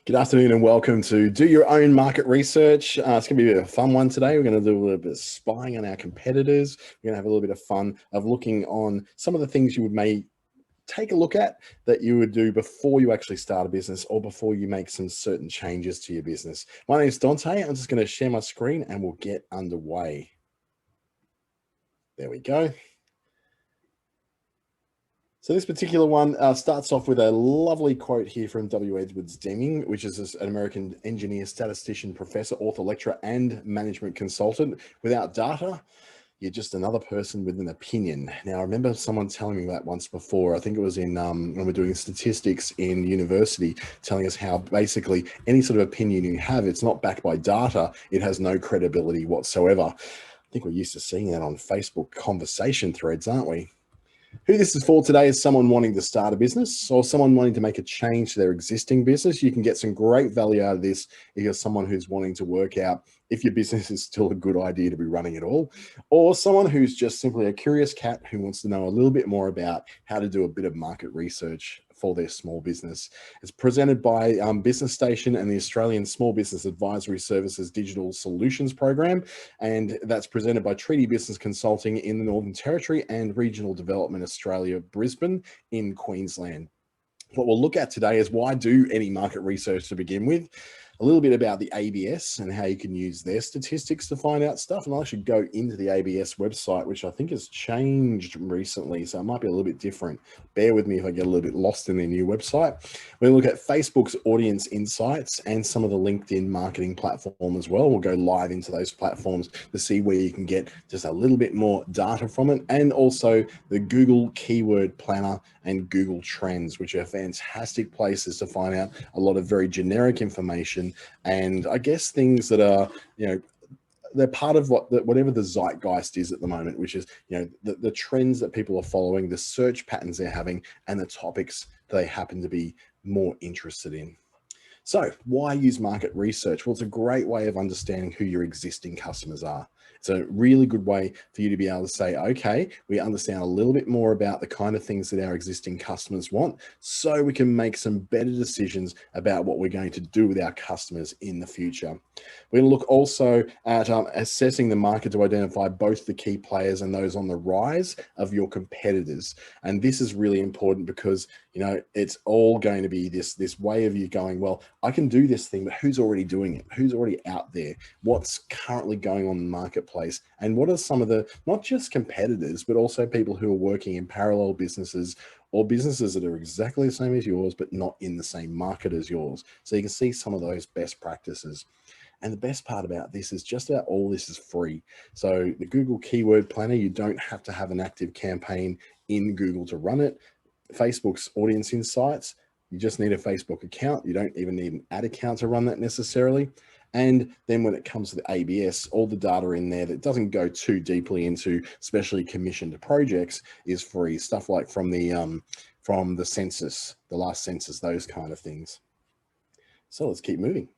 Good afternoon and welcome to Do Your Own Market Research. It's going to be a bit of a fun one today. We're going to do a little bit of spying on our competitors. We're going to have a little bit of fun of looking on some of the things you may take a look at that you would do before you actually start a business or before you make some certain changes to your business. My name is Dante. I'm just going to share my screen and we'll get underway. There we go. So this particular one starts off with a lovely quote here from W. Edwards Deming, which is an American engineer, statistician, professor, author, lecturer, and management consultant. Without data, you're just another person with an opinion. Now, I remember someone telling me that once before. I think it was in when we're doing statistics in university, telling us how basically any sort of opinion you have, it's not backed by data. It has no credibility whatsoever. I think we're used to seeing that on Facebook conversation threads, aren't we? Who this is for today is someone wanting to start a business or someone wanting to make a change to their existing business. You can get some great value out of this if you're someone who's wanting to work out if your business is still a good idea to be running at all, or someone who's just simply a curious cat who wants to know a little bit more about how to do a bit of market research for their small business. It's presented by Business Station and the Australian Small Business Advisory Services Digital Solutions Program, and that's presented by Treaty Business Consulting in the Northern Territory and Regional Development Australia, Brisbane in Queensland. What we'll look at today is why do any market research to begin with, a little bit about the ABS and how you can use their statistics to find out stuff. And I'll actually go into the ABS website, which I think has changed recently, so it might be a little bit different. Bear with me if I get a little bit lost in their new website. We'll look at Facebook's audience insights and some of the LinkedIn marketing platform as well. We'll go live into those platforms to see where you can get just a little bit more data from it, and also the Google Keyword Planner and Google Trends, which are fantastic places to find out a lot of very generic information, and I guess things that are, they're part of whatever the zeitgeist is at the moment, which is, the trends that people are following, the search patterns they're having, and the topics they happen to be more interested in. So why use market research? Well, it's a great way of understanding who your existing customers are. It's a really good way for you to be able to say, okay, we understand a little bit more about the kind of things that our existing customers want, so we can make some better decisions about what we're going to do with our customers in the future. We're going to look also at assessing the market to identify both the key players and those on the rise of your competitors. And this is really important because, it's all going to be this way of you going, well, I can do this thing, but who's already doing it? Who's already out there? What's currently going on in the marketplace? And what are some of the, not just competitors, but also people who are working in parallel businesses or businesses that are exactly the same as yours, but not in the same market as yours. So you can see some of those best practices. And the best part about this is just about all this is free. So the Google Keyword Planner, you don't have to have an active campaign in Google to run it. Facebook's audience insights, you just need a Facebook account. You don't even need an ad account to run that necessarily. And then when it comes to the ABS, all the data in there that doesn't go too deeply into specially commissioned projects is free. Stuff like from the census, the last census, those kind of things. So let's keep moving.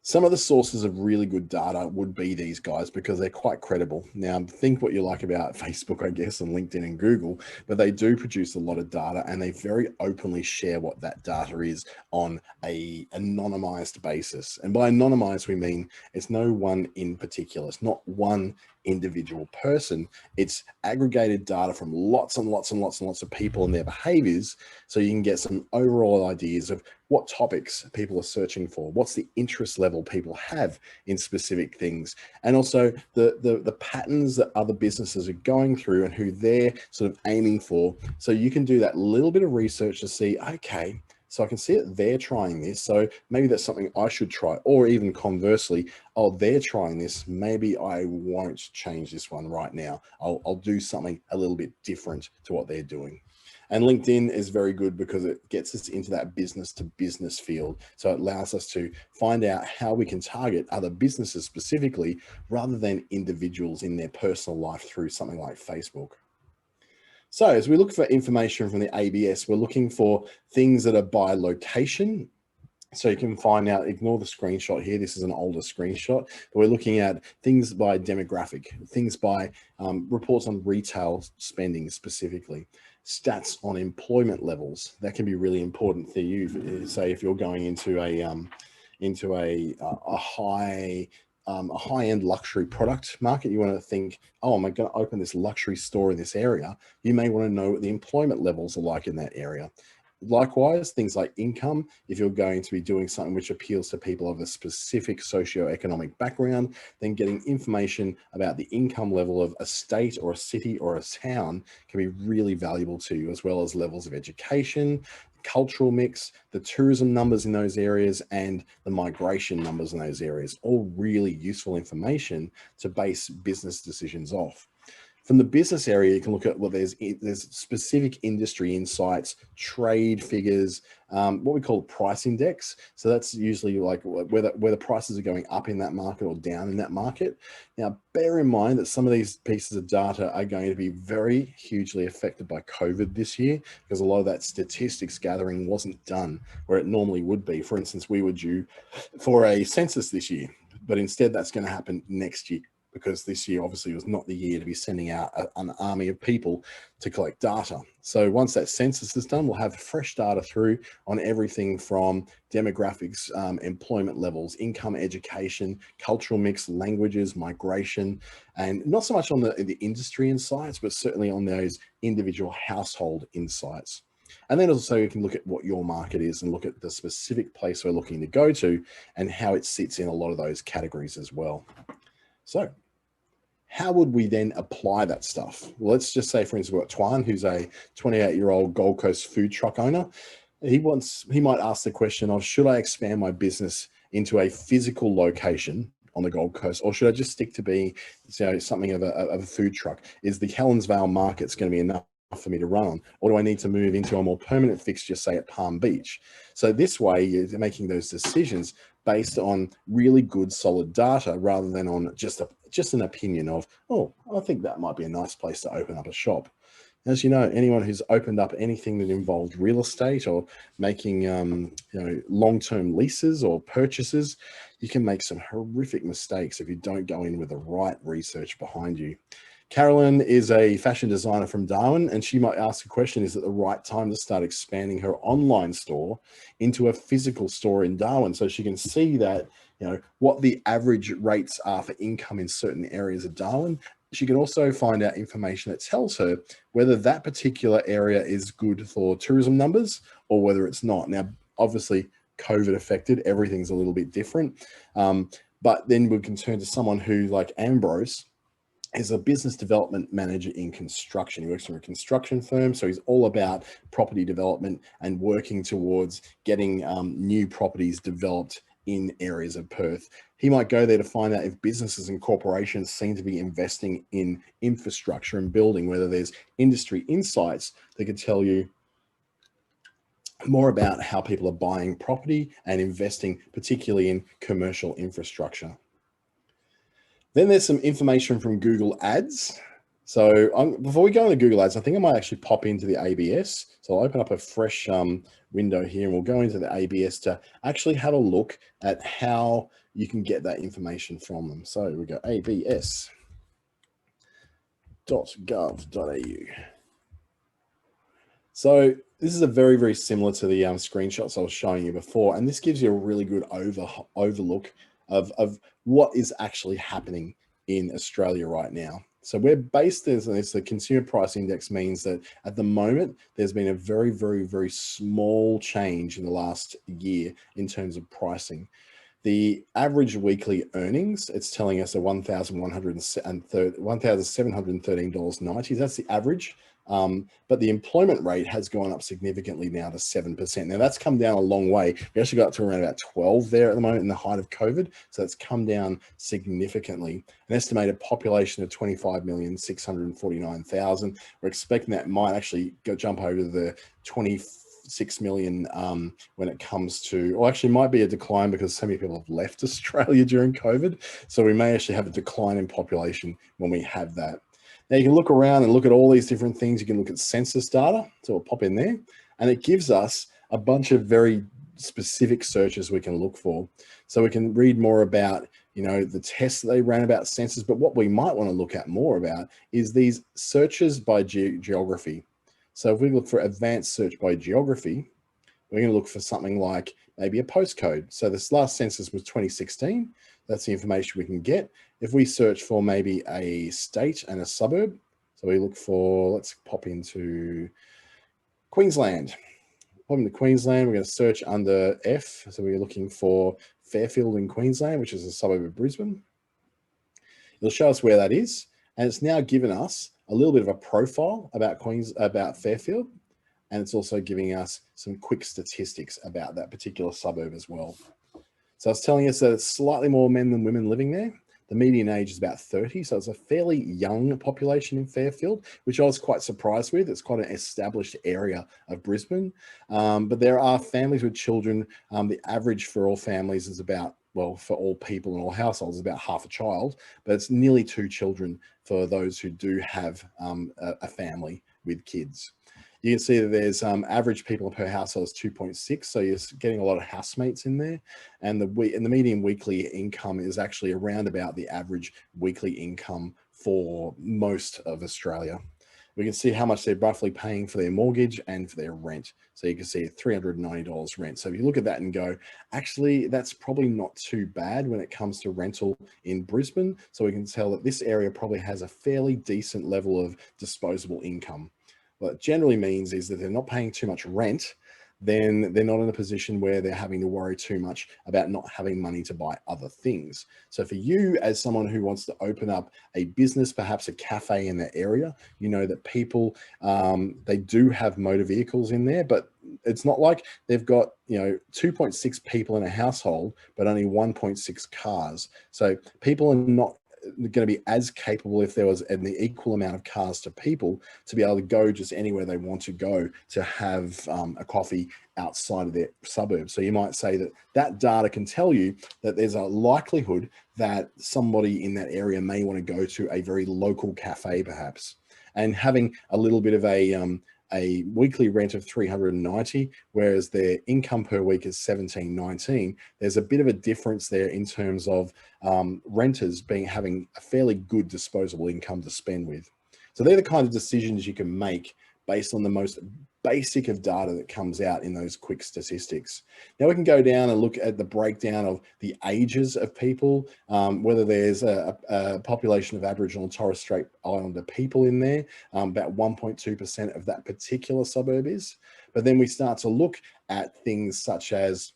Some of the sources of really good data would be these guys because they're quite credible. Now, think what you like about Facebook, I guess, and LinkedIn and Google, but they do produce a lot of data and they very openly share what that data is on a anonymized basis. And by anonymized, we mean it's no one in particular. It's not one individual person. It's aggregated data from lots and lots and lots and lots of people and their behaviors, so you can get some overall ideas of what topics people are searching for, what's the interest level people have in specific things, and also the patterns that other businesses are going through and who they're sort of aiming for. So you can do that little bit of research to see, okay, so I can see that they're trying this, so maybe that's something I should try. Or even conversely, oh, they're trying this, maybe I won't change this one right now. I'll do something a little bit different to what they're doing. And LinkedIn is very good because it gets us into that business to business field. So it allows us to find out how we can target other businesses specifically, rather than individuals in their personal life through something like Facebook. So as we look for information from the ABS, we're looking for things that are by location, So you can find out, ignore the screenshot here. This is an older screenshot, but we're looking at things by demographic, things by reports on retail spending specifically, stats on employment levels. That can be really important for you. Say if you're going into a high-end luxury product market, you want to think, oh, am I going to open this luxury store in this area? You may want to know what the employment levels are like in that area. Likewise, things like income, if you're going to be doing something which appeals to people of a specific socioeconomic background, then getting information about the income level of a state or a city or a town can be really valuable to you, as well as levels of education, cultural mix, the tourism numbers in those areas, and the migration numbers in those areas. All really useful information to base business decisions off. From the business area, you can look at, well, there's specific industry insights, trade figures, what we call price index. So that's usually like whether prices are going up in that market or down in that market. Now, bear in mind that some of these pieces of data are going to be very hugely affected by COVID this year, because a lot of that statistics gathering wasn't done where it normally would be. For instance, we were due for a census this year, but instead that's going to happen next year, because this year obviously was not the year to be sending out an army of people to collect data. So once that census is done, we'll have fresh data through on everything from demographics, employment levels, income, education, cultural mix, languages, migration, and not so much on the industry insights, but certainly on those individual household insights. And then also you can look at what your market is and look at the specific place we're looking to go to and how it sits in a lot of those categories as well. So how would we then apply that stuff? Well, let's just say, for instance, we've got Twan, who's a 28-year-old Gold Coast food truck owner. He might ask the question of, should I expand my business into a physical location on the Gold Coast, or should I just stick to being, something of a food truck? Is the Helensvale market's going to be enough for me to run on, or do I need to move into a more permanent fixture, say at Palm Beach? So this way you're making those decisions based on really good solid data, rather than on just an opinion of, oh, I think that might be a nice place to open up a shop. As you know, anyone who's opened up anything that involved real estate or making long-term leases or purchases, you can make some horrific mistakes if you don't go in with the right research behind you. Carolyn is a fashion designer from Darwin, and she might ask a question, is it the right time to start expanding her online store into a physical store in Darwin, so she can see that, what the average rates are for income in certain areas of Darwin. She can also find out information that tells her whether that particular area is good for tourism numbers or whether it's not. Now, obviously, COVID affected, everything's a little bit different. But then we can turn to someone who, like Ambrose, is a business development manager in construction. He works for a construction firm, so he's all about property development and working towards getting new properties developed in areas of Perth. He might go there to find out if businesses and corporations seem to be investing in infrastructure and building, whether there's industry insights that could tell you more about how people are buying property and investing, particularly in commercial infrastructure. Then there's some information from Google Ads. So before we go into Google Ads, I think I might actually pop into the ABS. So I'll open up a fresh window here, and we'll go into the ABS to actually have a look at how you can get that information from them. So we go abs.gov.au. So this is a very, very similar to the screenshots I was showing you before. And this gives you a really good overlook of what is actually happening in Australia right now. So we're based as the consumer price index means that at the moment, there's been a very, very, very small change in the last year in terms of pricing. The average weekly earnings, it's telling us $1,713.90. That's the average. But the employment rate has gone up significantly now to 7%. Now that's come down a long way. We actually got up to around about 12 there at the moment in the height of COVID. So it's come down significantly. An estimated population of 25,649,000. We're expecting that might actually jump over the 26 million when it comes to, or actually might be a decline because so many people have left Australia during COVID. So we may actually have a decline in population when we have that. Now you can look around and look at all these different things. You can look at census data, so we'll pop in there, and it gives us a bunch of very specific searches we can look for. So we can read more about, the tests that they ran about census, but what we might want to look at more about is these searches by geography. So if we look for advanced search by geography, we're going to look for something like maybe a postcode. So this last census was 2016. That's the information we can get. If we search for maybe a state and a suburb, so we look for, let's pop into Queensland. Pop into Queensland, we're going to search under F. So we're looking for Fairfield in Queensland, which is a suburb of Brisbane. It'll show us where that is. And it's now given us a little bit of a profile about Fairfield. And it's also giving us some quick statistics about that particular suburb as well. So it's telling us that it's slightly more men than women living there. The median age is about 30, so it's a fairly young population in Fairfield, which I was quite surprised with. It's quite an established area of Brisbane, but there are families with children. The average for all families is about, well, for all people in all households, is about half a child, but it's nearly 2 children for those who do have a family with kids. You can see that there's average people per household is 2.6, so you're getting a lot of housemates in there, and the median weekly income is actually around about the average weekly income for most of Australia. We can see how much they're roughly paying for their mortgage and for their rent. So you can see $390 rent. So if you look at that and go, actually, that's probably not too bad when it comes to rental in Brisbane. So we can tell that this area probably has a fairly decent level of disposable income. What it generally means is that they're not paying too much rent, then they're not in a position where they're having to worry too much about not having money to buy other things. So for you, as someone who wants to open up a business, perhaps a cafe in the area, you know that people, they do have motor vehicles in there, but it's not like they've got, 2.6 people in a household, but only 1.6 cars. So people are not going to be as capable, if there was an equal amount of cars to people, to be able to go just anywhere they want to go to have a coffee outside of their suburb. So you might say that that data can tell you that there's a likelihood that somebody in that area may want to go to a very local cafe perhaps, and having a little bit of a weekly rent of $390, whereas their income per week is $17.19. There's a bit of a difference there in terms of renters having a fairly good disposable income to spend with. So they're the kind of decisions you can make based on the most basic of data that comes out in those quick statistics. Now we can go down and look at the breakdown of the ages of people, whether there's a population of Aboriginal and Torres Strait Islander people in there, about 1.2% of that particular suburb is. But then we start to look at things such as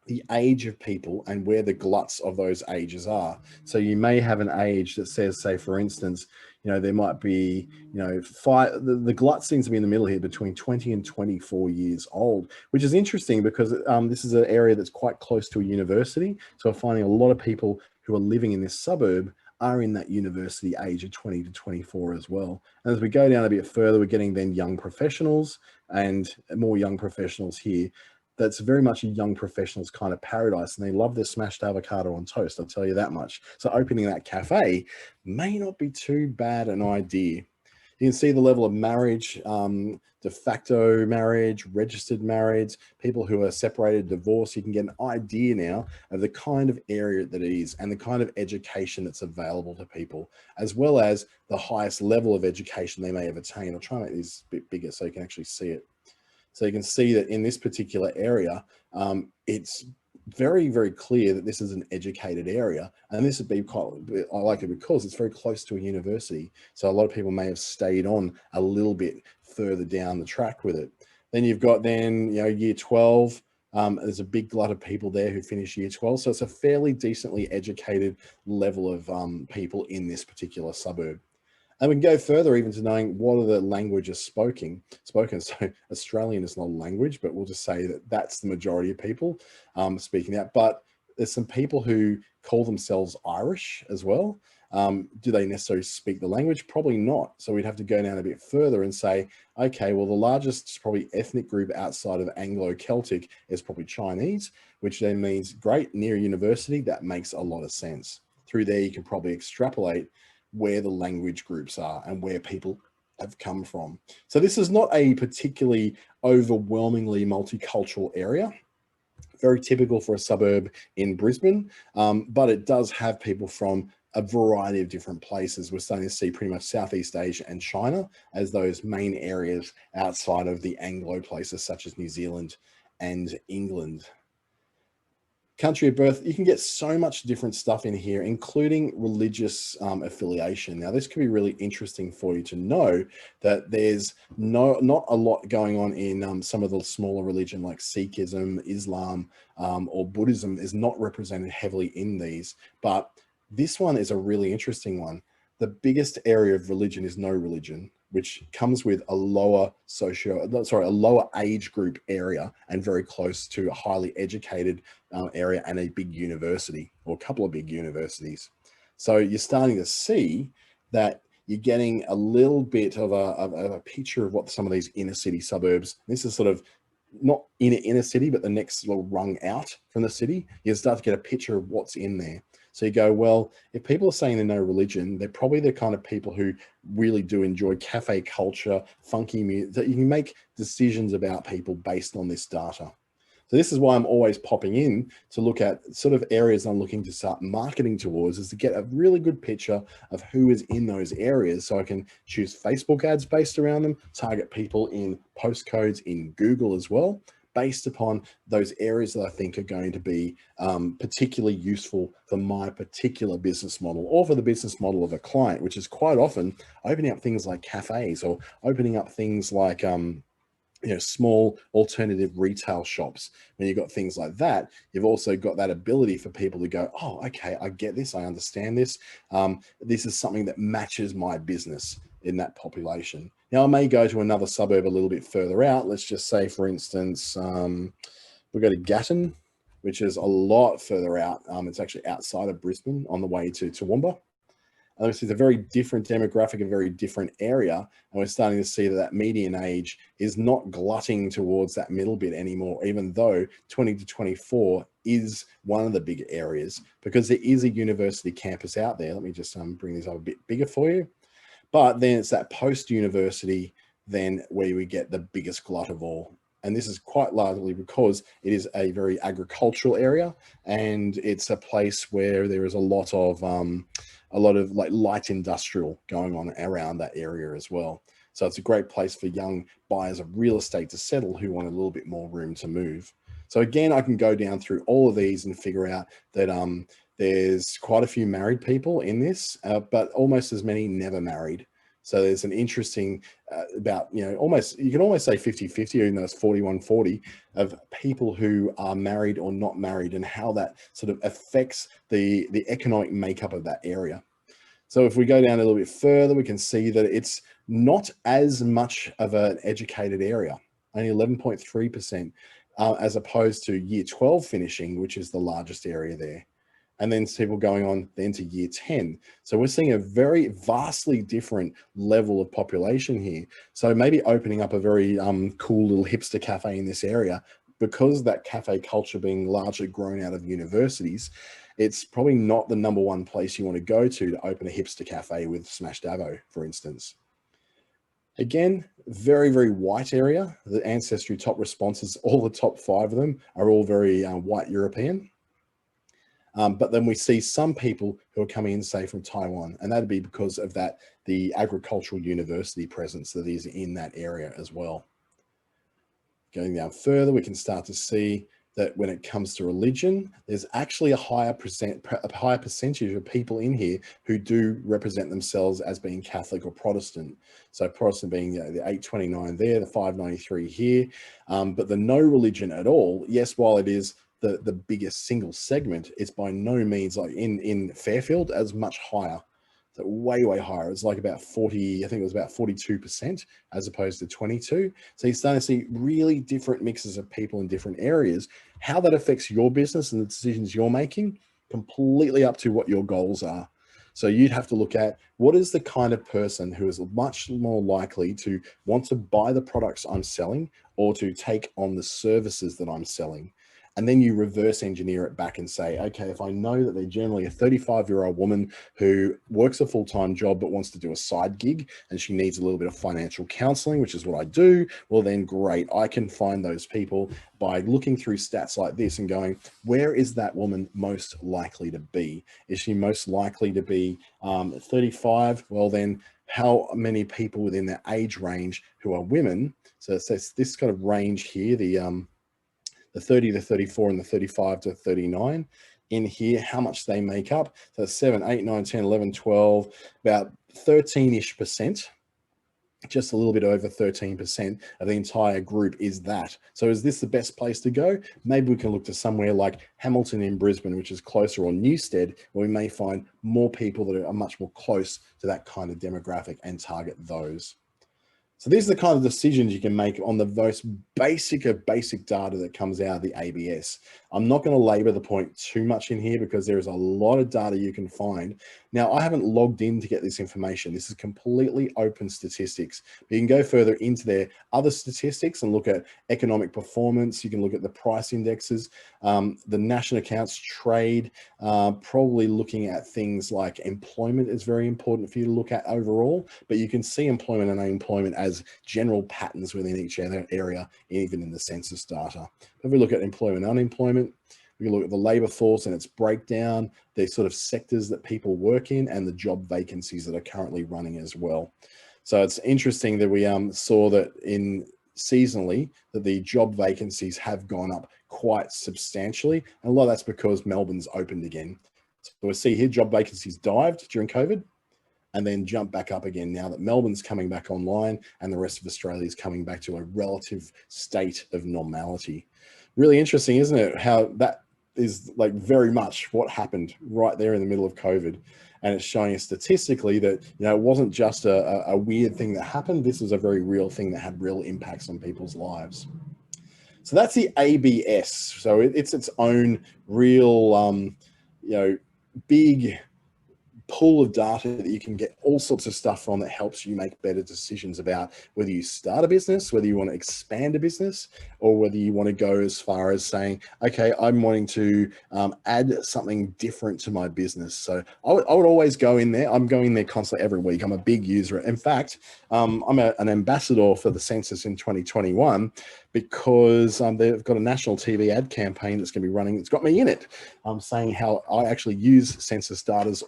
the age of people and where the gluts of those ages are. So you may have an age that says, say, for instance, there might be, the glut seems to be in the middle here between 20 and 24 years old, which is interesting because this is an area that's quite close to a university. So we're finding a lot of people who are living in this suburb are in that university age of 20 to 24 as well. And as we go down a bit further, we're getting then young professionals and more young professionals here. That's very much a young professionals kind of paradise, and they love their smashed avocado on toast, I'll tell you that much. So opening that cafe may not be too bad an idea. You can see the level of marriage, de facto marriage, registered marriage, people who are separated, divorced. You can get an idea now of the kind of area that it is and the kind of education that's available to people, as well as the highest level of education they may have attained. I'll try and make this a bit bigger so you can actually see it. So you can see that in this particular area, it's very, very clear that this is an educated area. And this would be quite, I like it because it's very close to a university. So a lot of people may have stayed on a little bit further down the track with it. Then you've got year 12. There's a big glut of people there who finish year 12. So it's a fairly decently educated level of people in this particular suburb. And we can go further even to knowing what are the languages spoken. So Australian is not a language, but we'll just say that that's the majority of people speaking that. But there's some people who call themselves Irish as well. Do they necessarily speak the language? Probably not. So we'd have to go down a bit further and say, okay, well, the largest probably ethnic group outside of Anglo-Celtic is probably Chinese, which then means great, near a university. That makes a lot of sense. Through there, you can probably extrapolate where the language groups are and where people have come from. So this is not a particularly overwhelmingly multicultural area. Very typical for a suburb in Brisbane, but it does have people from a variety of different places. We're starting to see pretty much Southeast Asia and China as those main areas outside of the Anglo places such as New Zealand and England. Country of birth, you can get so much different stuff in here, including religious affiliation. Now, this could be really interesting for you to know that there's not a lot going on in some of the smaller religion like Sikhism, Islam, or Buddhism is not represented heavily in these, but this one is a really interesting one. The biggest area of religion is no religion, which comes with a lower a lower age group area and very close to a highly educated area and a big university or a couple of big universities. So you're starting to see that you're getting a little bit of a picture of what some of these inner city suburbs, this is sort of not inner city, but the next little rung out from the city, you start to get a picture of what's in there. So you go, well, if people are saying they're no religion, they're probably the kind of people who really do enjoy cafe culture, funky music, that you can make decisions about people based on this data. So this is why I'm always popping in to look at sort of areas I'm looking to start marketing towards, is to get a really good picture of who is in those areas. So I can choose Facebook ads based around them, target people in postcodes in Google as well, based upon those areas that I think are going to be particularly useful for my particular business model or for the business model of a client, which is quite often opening up things like cafes or opening up things like small alternative retail shops. When you've got things like that, you've also got that ability for people to go, oh, okay, I get this, I understand this. This is something that matches my business in that population. Now, I may go to another suburb a little bit further out. Let's just say, for instance, we'll go to Gatton, which is a lot further out. It's actually outside of Brisbane on the way to Toowoomba. This is a very different demographic, a very different area. And we're starting to see that median age is not glutting towards that middle bit anymore, even though 20 to 24 is one of the big areas, because there is a university campus out there. Let me just bring this up a bit bigger for you. But then it's that post-university then where we get the biggest glut of all. And this is quite largely because it is a very agricultural area, and it's a place where there is a lot of like light industrial going on around that area as well. So it's a great place for young buyers of real estate to settle who want a little bit more room to move. So again, I can go down through all of these and figure out that there's quite a few married people in this, but almost as many never married. So there's an interesting about, you can almost say 50-50, even though it's 41-40 of people who are married or not married, and how that sort of affects the economic makeup of that area. So if we go down a little bit further, we can see that it's not as much of an educated area, only 11.3%, as opposed to year 12 finishing, which is the largest area there. And then people going on then to year 10. So we're seeing a very vastly different level of population here. So maybe opening up a very cool little hipster cafe in this area, because that cafe culture being largely grown out of universities, it's probably not the number one place you want to go to open a hipster cafe with Smash Davo, for instance. Again, very, very white area. The Ancestry top responses, all the top 5 of them are all very white European. But then we see some people who are coming in, say, from Taiwan, and that'd be because of the agricultural university presence that is in that area as well. Going down further, we can start to see that when it comes to religion, there's actually a higher percentage of people in here who do represent themselves as being Catholic or Protestant. So Protestant being the 829 there, the 593 here, but the no religion at all. Yes, while it is the biggest single segment, it's by no means like in Fairfield as much higher. So way, way higher. It's like about 40, I think it was about 42% as opposed to 22. So you're starting to see really different mixes of people in different areas. How that affects your business and the decisions you're making, completely up to what your goals are. So you'd have to look at what is the kind of person who is much more likely to want to buy the products I'm selling or to take on the services that I'm selling. And then you reverse engineer it back and say, okay, if I know that they're generally a 35-year-old woman who works a full-time job but wants to do a side gig and she needs a little bit of financial counseling, which is what I do, well then great, I can find those people by looking through stats like this and going, where is that woman most likely to be? Is she most likely to be 35? Well then, how many people within that age range who are women? So it's this kind of range here, the 30 to 34 and the 35 to 39 in here, how much they make up. So 7, 8, 9, 10, 11, 12, about 13-ish%, just a little bit over 13% of the entire group is that. So is this the best place to go? Maybe we can look to somewhere like Hamilton in Brisbane, which is closer, or Newstead, where we may find more people that are much more close to that kind of demographic and target those. So these are the kind of decisions you can make on the most basic of basic data that comes out of the ABS. I'm not going to labor the point too much in here because there is a lot of data you can find. Now, I haven't logged in to get this information. This is completely open statistics. But you can go further into their other statistics and look at economic performance. You can look at the price indexes, the national accounts trade, probably looking at things like employment is very important for you to look at overall, but you can see employment and unemployment as general patterns within each area, even in the census data. If we look at employment and unemployment, we can look at the labor force and its breakdown, the sort of sectors that people work in, and the job vacancies that are currently running as well. So it's interesting that we saw that in seasonally that the job vacancies have gone up quite substantially. And a lot of that's because Melbourne's opened again. So we see here job vacancies dived during COVID and then jump back up again now that Melbourne's coming back online and the rest of Australia is coming back to a relative state of normality. Really interesting, isn't it? How that is like very much what happened right there in the middle of COVID. And it's showing us statistically that, you know, it wasn't just a weird thing that happened. This was a very real thing that had real impacts on people's lives. So that's the ABS. So it's its own real, you know, big pool of data that you can get all sorts of stuff from that helps you make better decisions about whether you start a business, whether you want to expand a business, or whether you want to go as far as saying, okay, I'm wanting to add something different to my business. So I would always go in there. I'm going there constantly every week. I'm a big user. In fact, I'm an ambassador for the census in 2021 because they've got a national TV ad campaign that's going to be running. It's got me in it. I'm saying how I actually use census data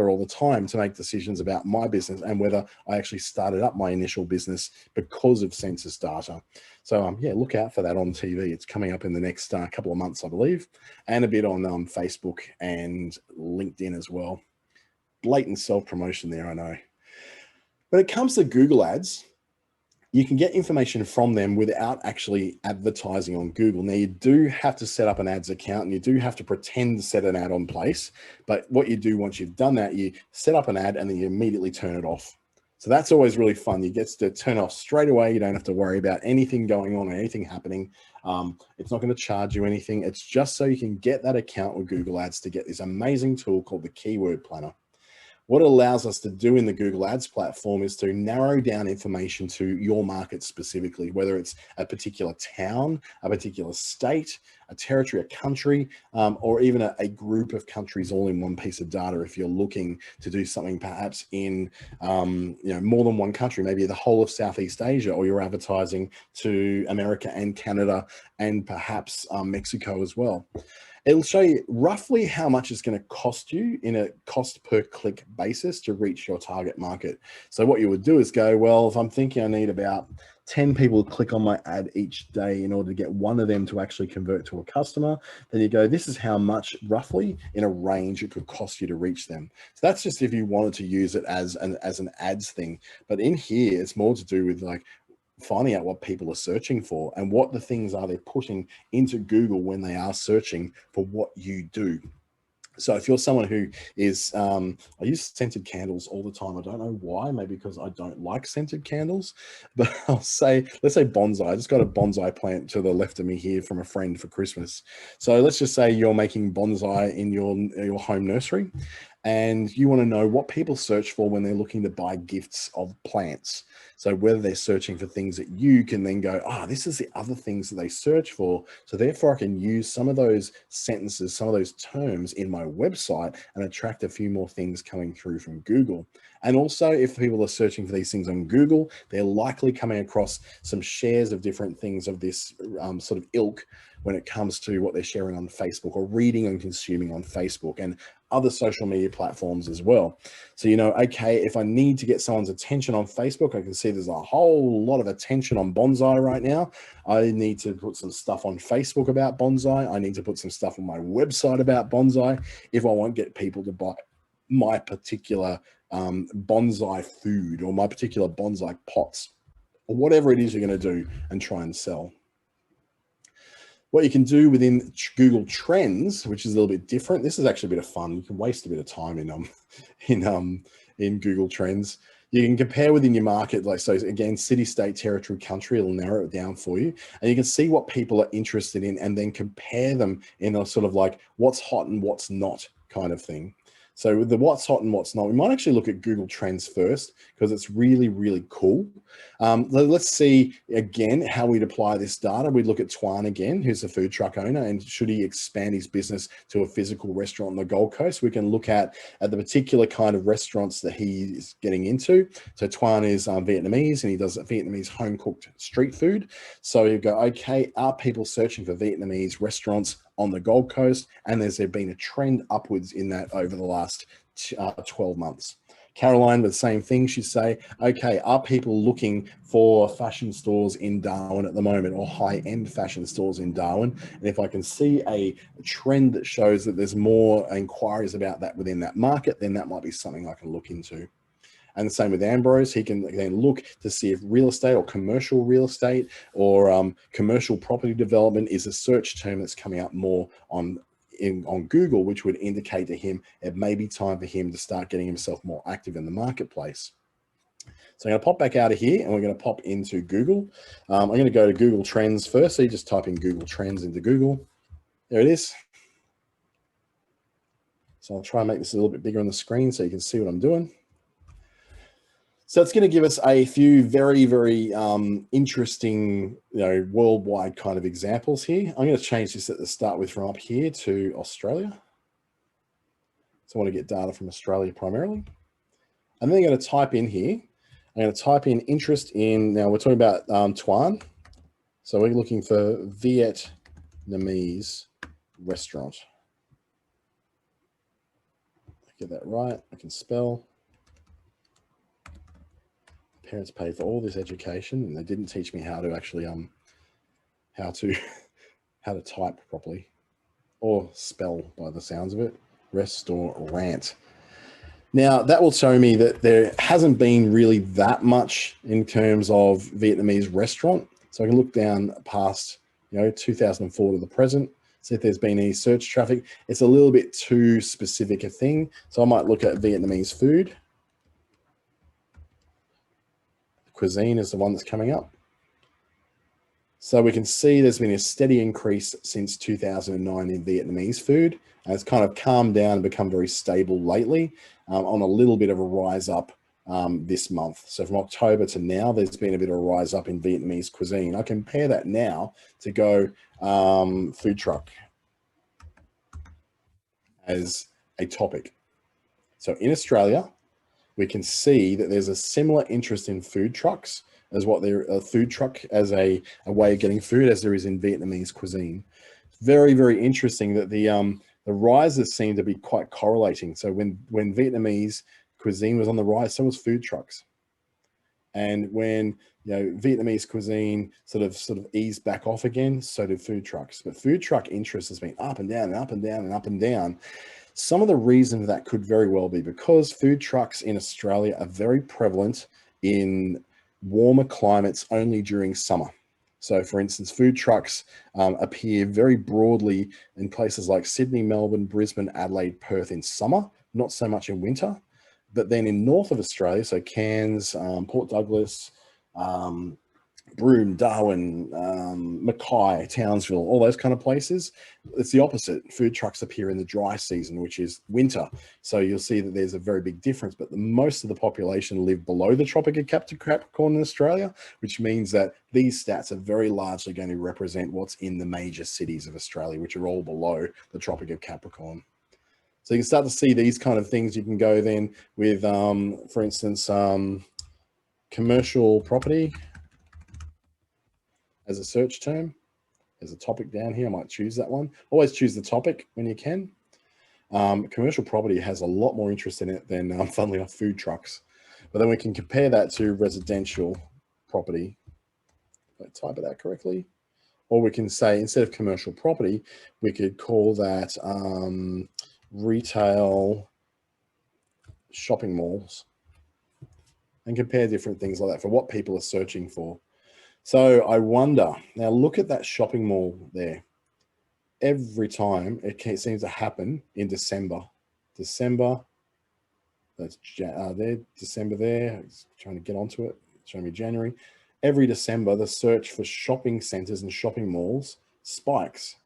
all the time to make decisions about my business and whether I actually started up my initial business because of census data. So yeah, look out for that on TV. It's coming up in the next couple of months, I believe, and a bit on Facebook and LinkedIn as well. Blatant self-promotion there, I know. When it comes to Google Ads, you can get information from them without actually advertising on Google. Now, you do have to set up an ads account and you do have to pretend to set an ad on place. But what you do once you've done that, you set up an ad and then you immediately turn it off. So that's always really fun. You get to turn off straight away. You don't have to worry about anything going on or anything happening. It's not going to charge you anything. It's just so you can get that account with Google Ads to get this amazing tool called the Keyword Planner. What it allows us to do in the Google Ads platform is to narrow down information to your market specifically, whether it's a particular town, a particular state, a territory, a country, or even a group of countries all in one piece of data. If you're looking to do something perhaps in more than one country, maybe the whole of Southeast Asia, or you're advertising to America and Canada and perhaps Mexico as well. It'll show you roughly how much it's going to cost you in a cost per click basis to reach your target market. So what you would do is go, well, if I'm thinking I need about 10 people to click on my ad each day in order to get one of them to actually convert to a customer, then you go, this is how much roughly in a range it could cost you to reach them. So that's just if you wanted to use it as an ads thing. But in here, it's more to do with like finding out what people are searching for and what the things are they're putting into Google when they are searching for what you do. So if you're someone who is, I use scented candles all the time. I don't know why, maybe because I don't like scented candles, but I'll say, let's say bonsai. I just got a bonsai plant to the left of me here from a friend for Christmas. So let's just say you're making bonsai in your home nursery and you want to know what people search for when they're looking to buy gifts of plants. So whether they're searching for things that you can then go, this is the other things that they search for. So therefore I can use some of those sentences, some of those terms in my website and attract a few more things coming through from Google. And also, if people are searching for these things on Google, they're likely coming across some shares of different things of this sort of ilk when it comes to what they're sharing on Facebook or reading and consuming on Facebook and other social media platforms as well. So, okay, if I need to get someone's attention on Facebook, I can see there's a whole lot of attention on bonsai right now. I need to put some stuff on Facebook about bonsai. I need to put some stuff on my website about bonsai if I want to get people to buy my particular bonsai food or my particular bonsai pots or whatever it is you're going to do and try and sell. What you can do within Google Trends, which is a little bit different. This is actually a bit of fun. You can waste a bit of time in Google Trends. You can compare within your market, like, so again, city, state, territory, country, it'll narrow it down for you. And you can see what people are interested in and then compare them in a sort of like what's hot and what's not kind of thing. So with the what's hot and what's not, we might actually look at Google Trends first because it's really, really cool. Let's see again how we'd apply this data. We'd look at Tuan again, who's a food truck owner, and should he expand his business to a physical restaurant on the Gold Coast? We can look at the particular kind of restaurants that he's getting into. So Tuan is Vietnamese, and he does Vietnamese home-cooked street food. So you go, okay, are people searching for Vietnamese restaurants on the Gold Coast? And there's been a trend upwards in that over the last 12 months. Caroline with the same thing. She'd say, okay, are people looking for fashion stores in Darwin at the moment or high-end fashion stores in Darwin? And if I can see a trend that shows that there's more inquiries about that within that market, then that might be something I can look into. And the same with Ambrose. He can then look to see if real estate or commercial real estate or commercial property development is a search term that's coming up more on Google, which would indicate to him it may be time for him to start getting himself more active in the marketplace. So I'm going to pop back out of here and we're going to pop into Google. I'm going to go to Google Trends first. So you just type in Google Trends into Google. There it is. So I'll try and make this a little bit bigger on the screen so you can see what I'm doing. So it's going to give us a few very, very interesting, worldwide kind of examples here. I'm going to change this at the start with from up here to Australia. So I want to get data from Australia primarily. And then I'm going to type in here. I'm going to type in interest in, now we're talking about Tuan. So we're looking for Vietnamese restaurant. Get that right. I can spell. Parents paid for all this education and they didn't teach me how to actually how to type properly or spell by the sounds of it. Restaurant. Now that will show me that there hasn't been really that much in terms of Vietnamese restaurant. So I can look down past 2004 to the present, see if there's been any search traffic. It's a little bit too specific a thing. So I might look at Vietnamese food. Cuisine is the one that's coming up. So we can see there's been a steady increase since 2009 in Vietnamese food. And it's kind of calmed down and become very stable lately on a little bit of a rise up this month. So from October to now, there's been a bit of a rise up in Vietnamese cuisine. I compare that now to go food truck as a topic. So in Australia, we can see that there's a similar interest in food trucks as what they're a food truck as a way of getting food as there is in Vietnamese cuisine. Very, very interesting that the rises seem to be quite correlating. So when Vietnamese cuisine was on the rise, so was food trucks. And when Vietnamese cuisine sort of eased back off again, so did food trucks. But food truck interest has been up and down and up and down and up and down. Some of the reason that could very well be because food trucks in Australia are very prevalent in warmer climates only during summer. So for instance, food trucks appear very broadly in places like Sydney, Melbourne, Brisbane, Adelaide, Perth in summer, not so much in winter. But then in north of Australia, so Cairns, Port Douglas, Broome, Darwin, Mackay, Townsville, all those kind of places. It's the opposite. Food trucks appear in the dry season, which is winter. So you'll see that there's a very big difference, but most of the population live below the Tropic of Capricorn in Australia, which means that these stats are very largely going to represent what's in the major cities of Australia, which are all below the Tropic of Capricorn. So you can start to see these kind of things. You can go then with, for instance, commercial property as a search term. There's a topic down here. I might choose that one. Always choose the topic when you can. Commercial property has a lot more interest in it than, funnily enough, food trucks. But then we can compare that to residential property. If I type it out correctly. Or we can say, instead of commercial property, we could call that retail shopping malls, and compare different things like that for what people are searching for. So I wonder, now look at that shopping mall there. Every time it seems to happen in December. December, that's there, December there, trying to get onto it, showing me January. Every December, the search for shopping centers and shopping malls spikes.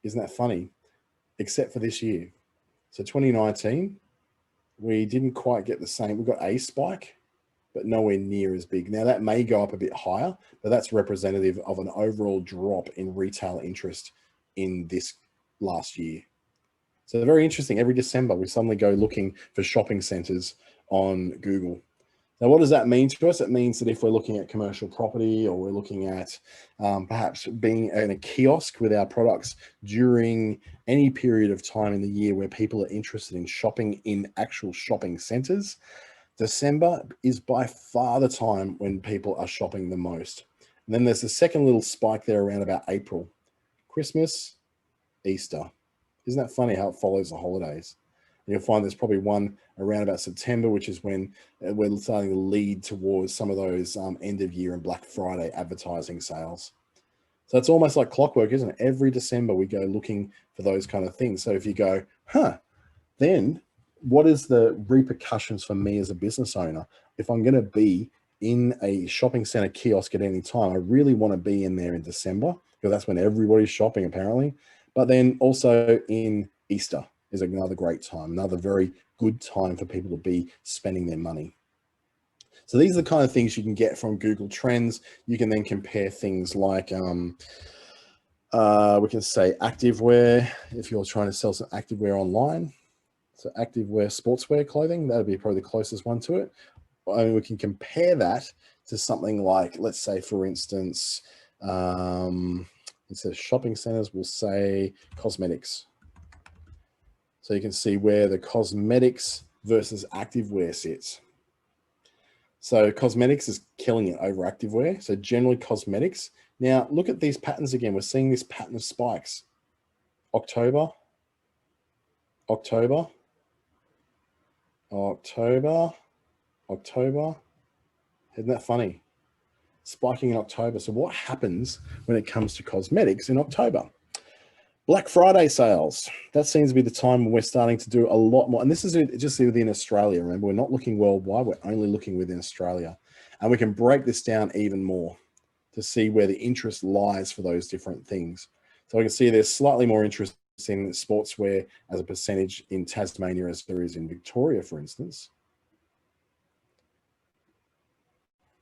Isn't that funny? Except for this year. So 2019, we didn't quite get the same. We got a spike, but nowhere near as big. Now that may go up a bit higher, but that's representative of an overall drop in retail interest in this last year. So very interesting. Every December, we suddenly go looking for shopping centers on Google. Now, what does that mean to us? It means that if we're looking at commercial property, or we're looking at perhaps being in a kiosk with our products during any period of time in the year where people are interested in shopping in actual shopping centers, December is by far the time when people are shopping the most. And then there's the second little spike there around about April. Christmas, Easter. Isn't that funny how it follows the holidays? And you'll find there's probably one around about September, which is when we're starting to lead towards some of those end of year and Black Friday advertising sales. So it's almost like clockwork, isn't it? Every December we go looking for those kind of things. So if you go, then what is the repercussions for me as a business owner? If I'm going to be in a shopping center kiosk at any time, I really want to be in there in December, because that's when everybody's shopping apparently. But then also in Easter is another great time, another very good time for people to be spending their money. So these are the kind of things you can get from Google Trends. You can then compare things like, we can say activewear, if you're trying to sell some activewear online. So activewear, sportswear clothing, that would be probably the closest one to it. And we can compare that to something like, let's say, for instance, instead of shopping centers, we'll say cosmetics. So you can see where the cosmetics versus activewear sits. So cosmetics is killing it over activewear. So generally cosmetics. Now look at these patterns again. We're seeing this pattern of spikes. October, October, October, October. Isn't that funny? Spiking in October. So what happens when it comes to cosmetics in October? Black Friday sales. That seems to be the time when we're starting to do a lot more. And this is just within Australia. Remember, we're not looking worldwide. We're only looking within Australia. And we can break this down even more to see where the interest lies for those different things. So we can see there's slightly more interest in sportswear as a percentage in Tasmania as there is in Victoria, for instance.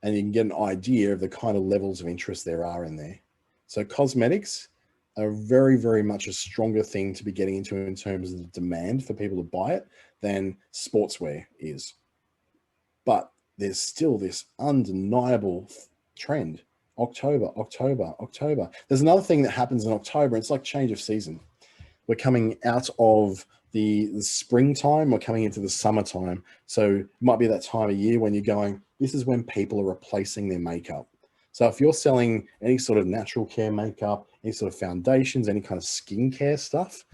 And you can get an idea of the kind of levels of interest there are in there. So cosmetics are very, very much a stronger thing to be getting into in terms of the demand for people to buy it than sportswear is. But there's still this undeniable trend. October, October, October. There's another thing that happens in October. It's like change of season. We're coming out of the springtime, we're coming into the summertime. So it might be that time of year when you're going, this is when people are replacing their makeup. So if you're selling any sort of natural care makeup, any sort of foundations, any kind of skincare stuff,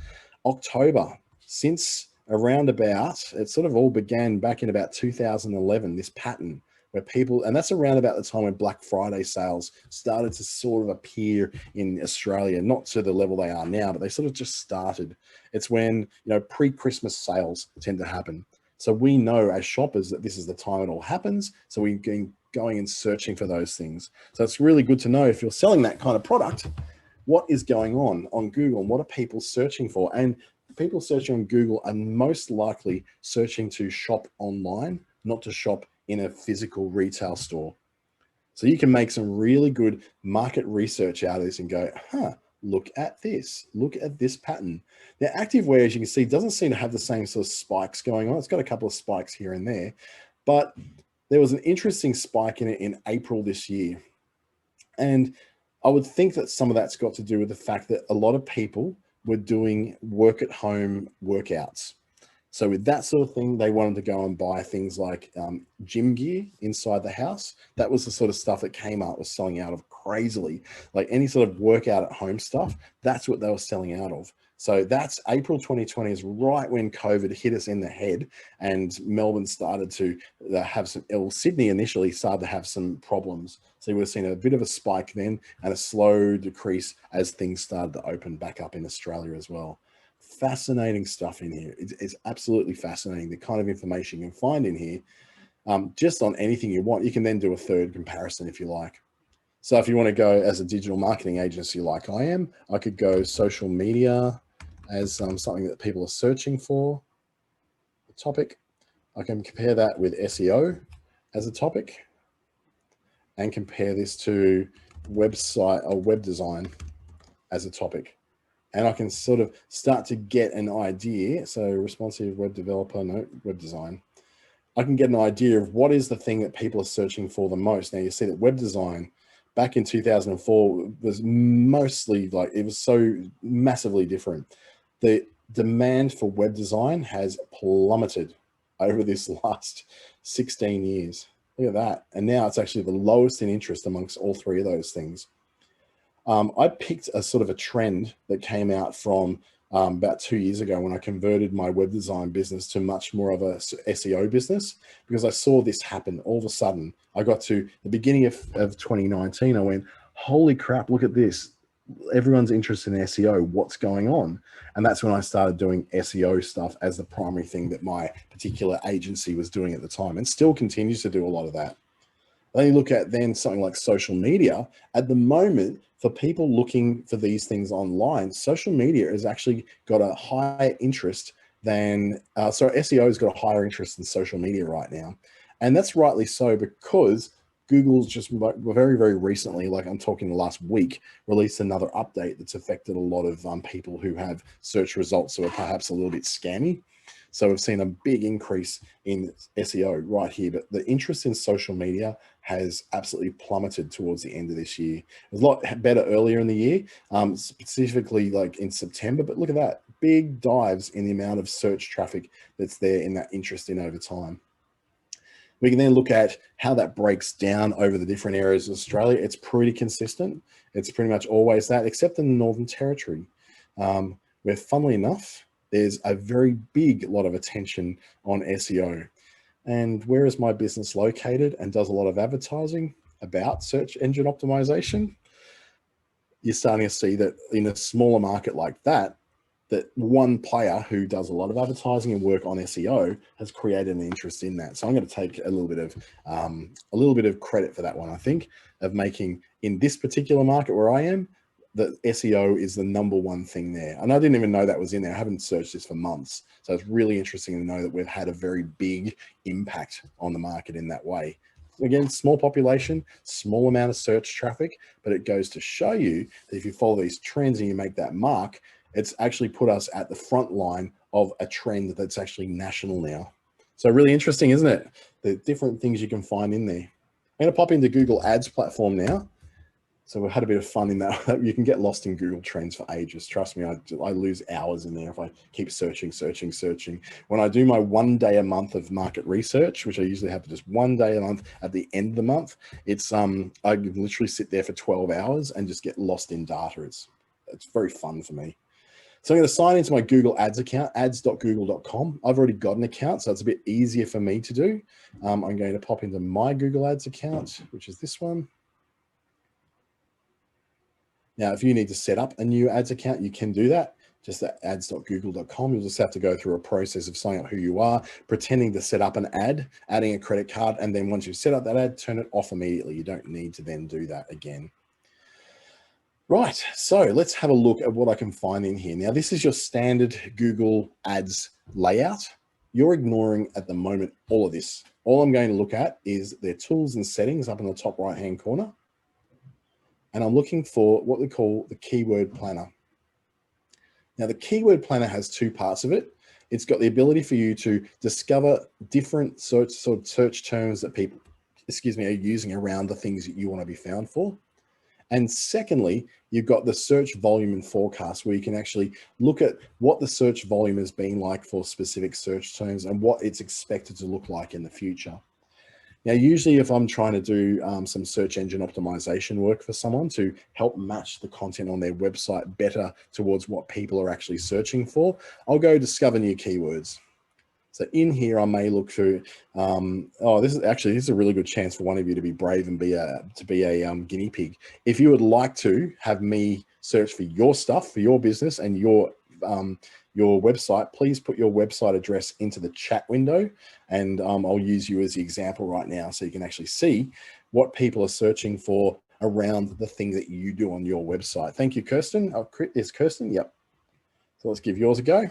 October, since around about, it sort of all began back in about 2011, this pattern where people, and that's around about the time when Black Friday sales started to sort of appear in Australia, not to the level they are now, but they sort of just started. It's when, pre-Christmas sales tend to happen. So we know as shoppers that this is the time it all happens. So we're going and searching for those things. So it's really good to know if you're selling that kind of product, what is going on Google and what are people searching for? And people searching on Google are most likely searching to shop online, not to shop in a physical retail store. So you can make some really good market research out of this and go, look at this pattern. Now, activewear, as you can see, doesn't seem to have the same sort of spikes going on. It's got a couple of spikes here and there, but there was an interesting spike in it in April this year. And I would think that some of that's got to do with the fact that a lot of people were doing work at home workouts. So with that sort of thing, they wanted to go and buy things like gym gear inside the house. That was the sort of stuff that Kmart was selling out of crazily. Like any sort of workout at home stuff, that's what they were selling out of. So that's April 2020 is right when COVID hit us in the head and Melbourne started to have some, Sydney initially started to have some problems. So you would have seen a bit of a spike then and a slow decrease as things started to open back up in Australia as well. Fascinating stuff in here. It's absolutely fascinating, the kind of information you can find in here, just on anything you want. You can then do a third comparison if you like. So if you want to go as a digital marketing agency like I am, I could go social media as something that people are searching for, a topic. I can compare that with SEO as a topic and compare this to website or web design as a topic. And I can sort of start to get an idea. So responsive web developer, no, web design. I can get an idea of what is the thing that people are searching for the most. Now you see that web design back in 2004 was mostly like, it was so massively different. The demand for web design has plummeted over this last 16 years. Look at that. And now it's actually the lowest in interest amongst all three of those things. I picked a sort of a trend that came out from about 2 years ago when I converted my web design business to much more of a SEO business, because I saw this happen all of a sudden. I got to the beginning of 2019. I went, holy crap, look at this. Everyone's interested in SEO. What's going on? And that's when I started doing SEO stuff as the primary thing that my particular agency was doing at the time, and still continues to do a lot of that. Then you look at then something like social media. At the moment, for people looking for these things online, social media has actually got a higher interest than, SEO has got a higher interest in social media right now. And that's rightly so, because Google's just very, very recently, like I'm talking the last week, released another update that's affected a lot of people who have search results that are perhaps a little bit scammy. So we've seen a big increase in SEO right here, but the interest in social media has absolutely plummeted towards the end of this year. It was a lot better earlier in the year, specifically like in September, but look at that, big dives in the amount of search traffic that's there in that interest in over time. We can then look at how that breaks down over the different areas of Australia. It's pretty consistent. It's pretty much always that, except in the Northern Territory, where funnily enough, there's a very big lot of attention on SEO. And where is my business located and does a lot of advertising about search engine optimization? You're starting to see that in a smaller market like that, that one player who does a lot of advertising and work on SEO has created an interest in that. So I'm going to take a little bit of credit for that one, I think, of making, in this particular market where I am, that SEO is the number one thing there. And I didn't even know that was in there. I haven't searched this for months. So it's really interesting to know that we've had a very big impact on the market in that way. Again, small population, small amount of search traffic, but it goes to show you that if you follow these trends and you make that mark, it's actually put us at the front line of a trend that's actually national now. So really interesting, isn't it? The different things you can find in there. I'm going to pop into Google Ads platform now. So we've had a bit of fun in that. You can get lost in Google Trends for ages. Trust me, I lose hours in there if I keep searching. When I do my 1 day a month of market research, which I usually have just 1 day a month at the end of the month, it's I literally sit there for 12 hours and just get lost in data. It's very fun for me. So I'm going to sign into my Google Ads account, ads.google.com. I've already got an account, so it's a bit easier for me to do. I'm going to pop into my Google Ads account, which is this one. Now, if you need to set up a new ads account, you can do that. just at ads.google.com. You'll just have to go through a process of signing up who you are, pretending to set up an ad, adding a credit card, and then once you've set up that ad, turn it off immediately. You don't need to then do that again. Right, so let's have a look at what I can find in here. Now, this is your standard Google Ads layout. You're ignoring at the moment all of this. All I'm going to look at is their tools and settings up in the top right-hand corner. And I'm looking for what we call the keyword planner. Now, the keyword planner has two parts of it. It's got the ability for you to discover different search terms that people, are using around the things that you want to be found for. And secondly, you've got the search volume and forecast, where you can actually look at what the search volume has been like for specific search terms and what it's expected to look like in the future. Now, usually if I'm trying to do some search engine optimization work for someone to help match the content on their website better towards what people are actually searching for, I'll go discover new keywords. So in here, I may look through, this is a really good chance for one of you to be brave and be a guinea pig. If you would like to have me search for your stuff, for your business and your website, please put your website address into the chat window, and I'll use you as the example right now so you can actually see what people are searching for around the thing that you do on your website. Thank you, Kirsten. Is Kirsten? Yep. So let's give yours a go.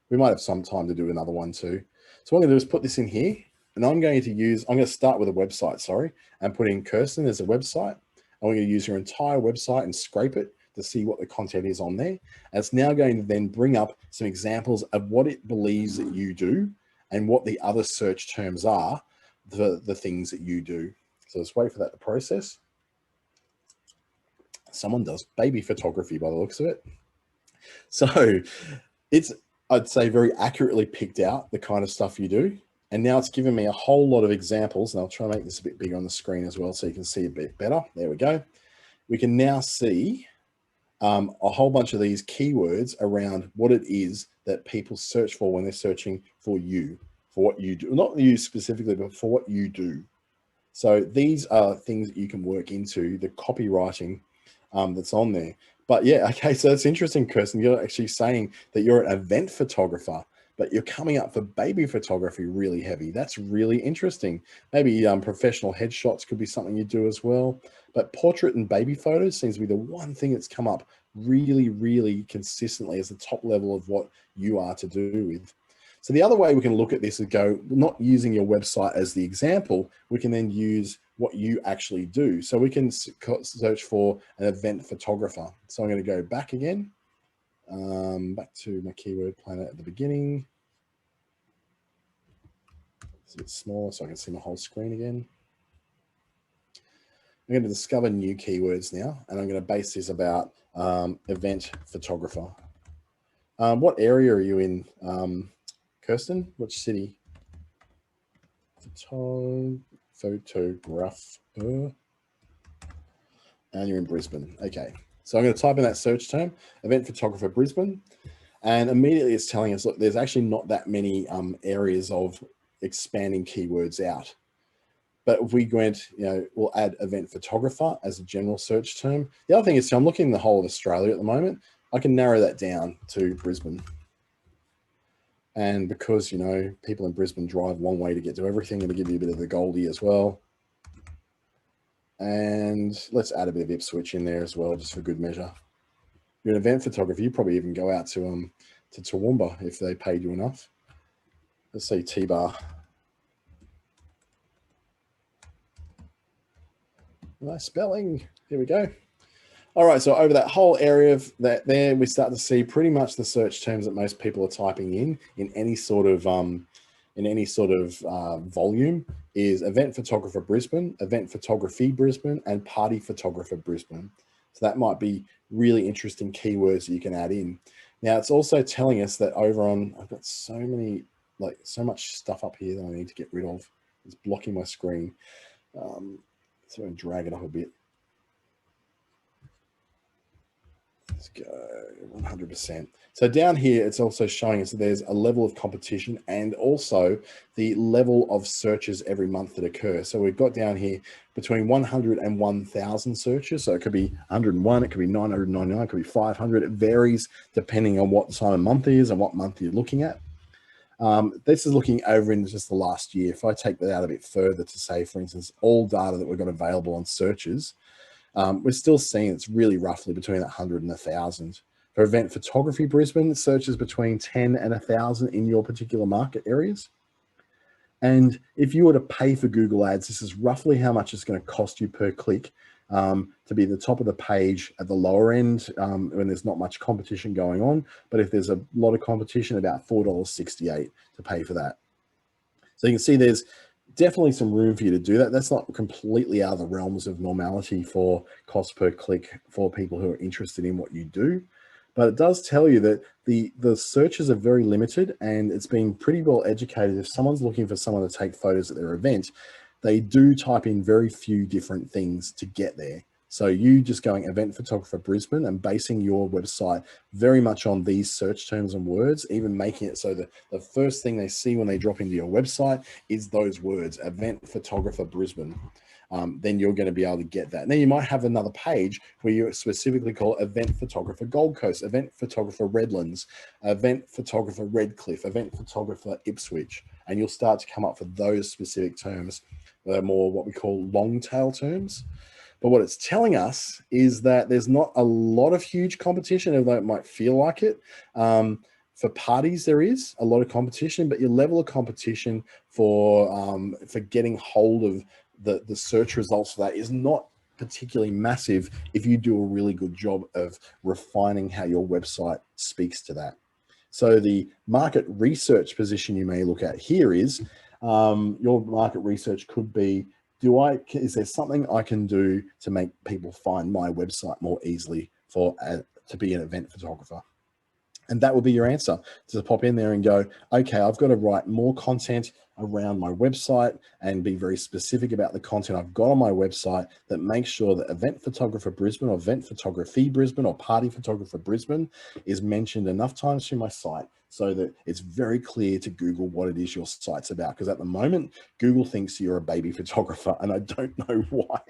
We might have some time to do another one too. So what I'm going to do is put this in here, and I'm going to start with a website, and put in Kirsten as a website. I'm going to use your entire website and scrape it to see what the content is on there. And it's now going to then bring up some examples of what it believes that you do and what the other search terms are, the things that you do. So let's wait for that to process. Someone does baby photography by the looks of it. So it's, I'd say, very accurately picked out the kind of stuff you do. And now it's given me a whole lot of examples, and I'll try to make this a bit bigger on the screen as well so you can see a bit better. There we go. We can now see a whole bunch of these keywords around what it is that people search for when they're searching for you, for what you do. Not you specifically, but for what you do. So these are things that you can work into the copywriting that's on there. But yeah, okay, so it's interesting, Kirsten. You're actually saying that you're an event photographer, but you're coming up for baby photography really heavy. That's really interesting. Maybe professional headshots could be something you do as well. But portrait and baby photos seems to be the one thing that's come up really, really consistently as the top level of what you are to do with. So the other way we can look at this is go, not using your website as the example, we can then use what you actually do. So we can search for an event photographer. So I'm going to go back again, back to my keyword planner at the beginning. It's a bit smaller so I can see my whole screen again. I'm going to discover new keywords now, and I'm going to base this about event photographer. What area are you in, Kirsten? Which city? Photographer. And you're in Brisbane. Okay. So I'm going to type in that search term, event photographer Brisbane. And immediately it's telling us, look, there's actually not that many areas of expanding keywords out. But if we went, we'll add event photographer as a general search term. The other thing is, so I'm looking in the whole of Australia at the moment. I can narrow that down to Brisbane. And because, people in Brisbane drive a long way to get to everything, it'll give you a bit of the Goldie as well. And let's add a bit of Ipswich in there as well, just for good measure. You're an event photographer, you probably even go out to Toowoomba if they paid you enough. Let's see, T-bar. Nice spelling. Here we go. All right, so over that whole area of that there, we start to see pretty much the search terms that most people are typing in any sort of volume is event photographer Brisbane, event photography Brisbane, and party photographer Brisbane. So that might be really interesting keywords that you can add in. Now it's also telling us that over on, I've got so much stuff up here that I need to get rid of. It's blocking my screen. So I'm going to drag it up a bit. Let's go 100%. So down here, it's also showing us that there's a level of competition and also the level of searches every month that occur. So we've got down here between 100 and 1,000 searches. So it could be 101, it could be 999, it could be 500. It varies depending on what time of month it is and what month you're looking at. This is looking over in just the last year. If I take that out a bit further to say, for instance, all data that we've got available on searches, we're still seeing it's really roughly between 100 and 1,000. For event photography Brisbane, searches between 10 and 1,000 in your particular market areas. And if you were to pay for Google Ads, this is roughly how much it's going to cost you per click to be at the top of the page at the lower end when there's not much competition going on. But if there's a lot of competition, about $4.68 to pay for that. So you can see there's definitely some room for you to do that. That's not completely out of the realms of normality for cost per click for people who are interested in what you do. But it does tell you that the searches are very limited, and it's been pretty well educated. If someone's looking for someone to take photos at their event, they do type in very few different things to get there. So you just going event photographer Brisbane and basing your website very much on these search terms and words, even making it so that the first thing they see when they drop into your website is those words, event photographer Brisbane. Then you're going to be able to get that. And then you might have another page where you specifically call event photographer Gold Coast, event photographer Redlands, event photographer Redcliffe, event photographer Ipswich, and you'll start to come up for those specific terms. They're more what we call long tail terms. But what it's telling us is that there's not a lot of huge competition, although it might feel like it. For parties, there is a lot of competition, but your level of competition for getting hold of the search results for that is not particularly massive if you do a really good job of refining how your website speaks to that. So the market research position you may look at here is your market research could be, is there something I can do to make people find my website more easily to be an event photographer? And that will be your answer, to pop in there and go, okay, I've got to write more content around my website and be very specific about the content I've got on my website that makes sure that event photographer Brisbane or event photography Brisbane or party photographer Brisbane is mentioned enough times through my site so that it's very clear to Google what it is your site's about. Because at the moment, Google thinks you're a baby photographer, and I don't know why.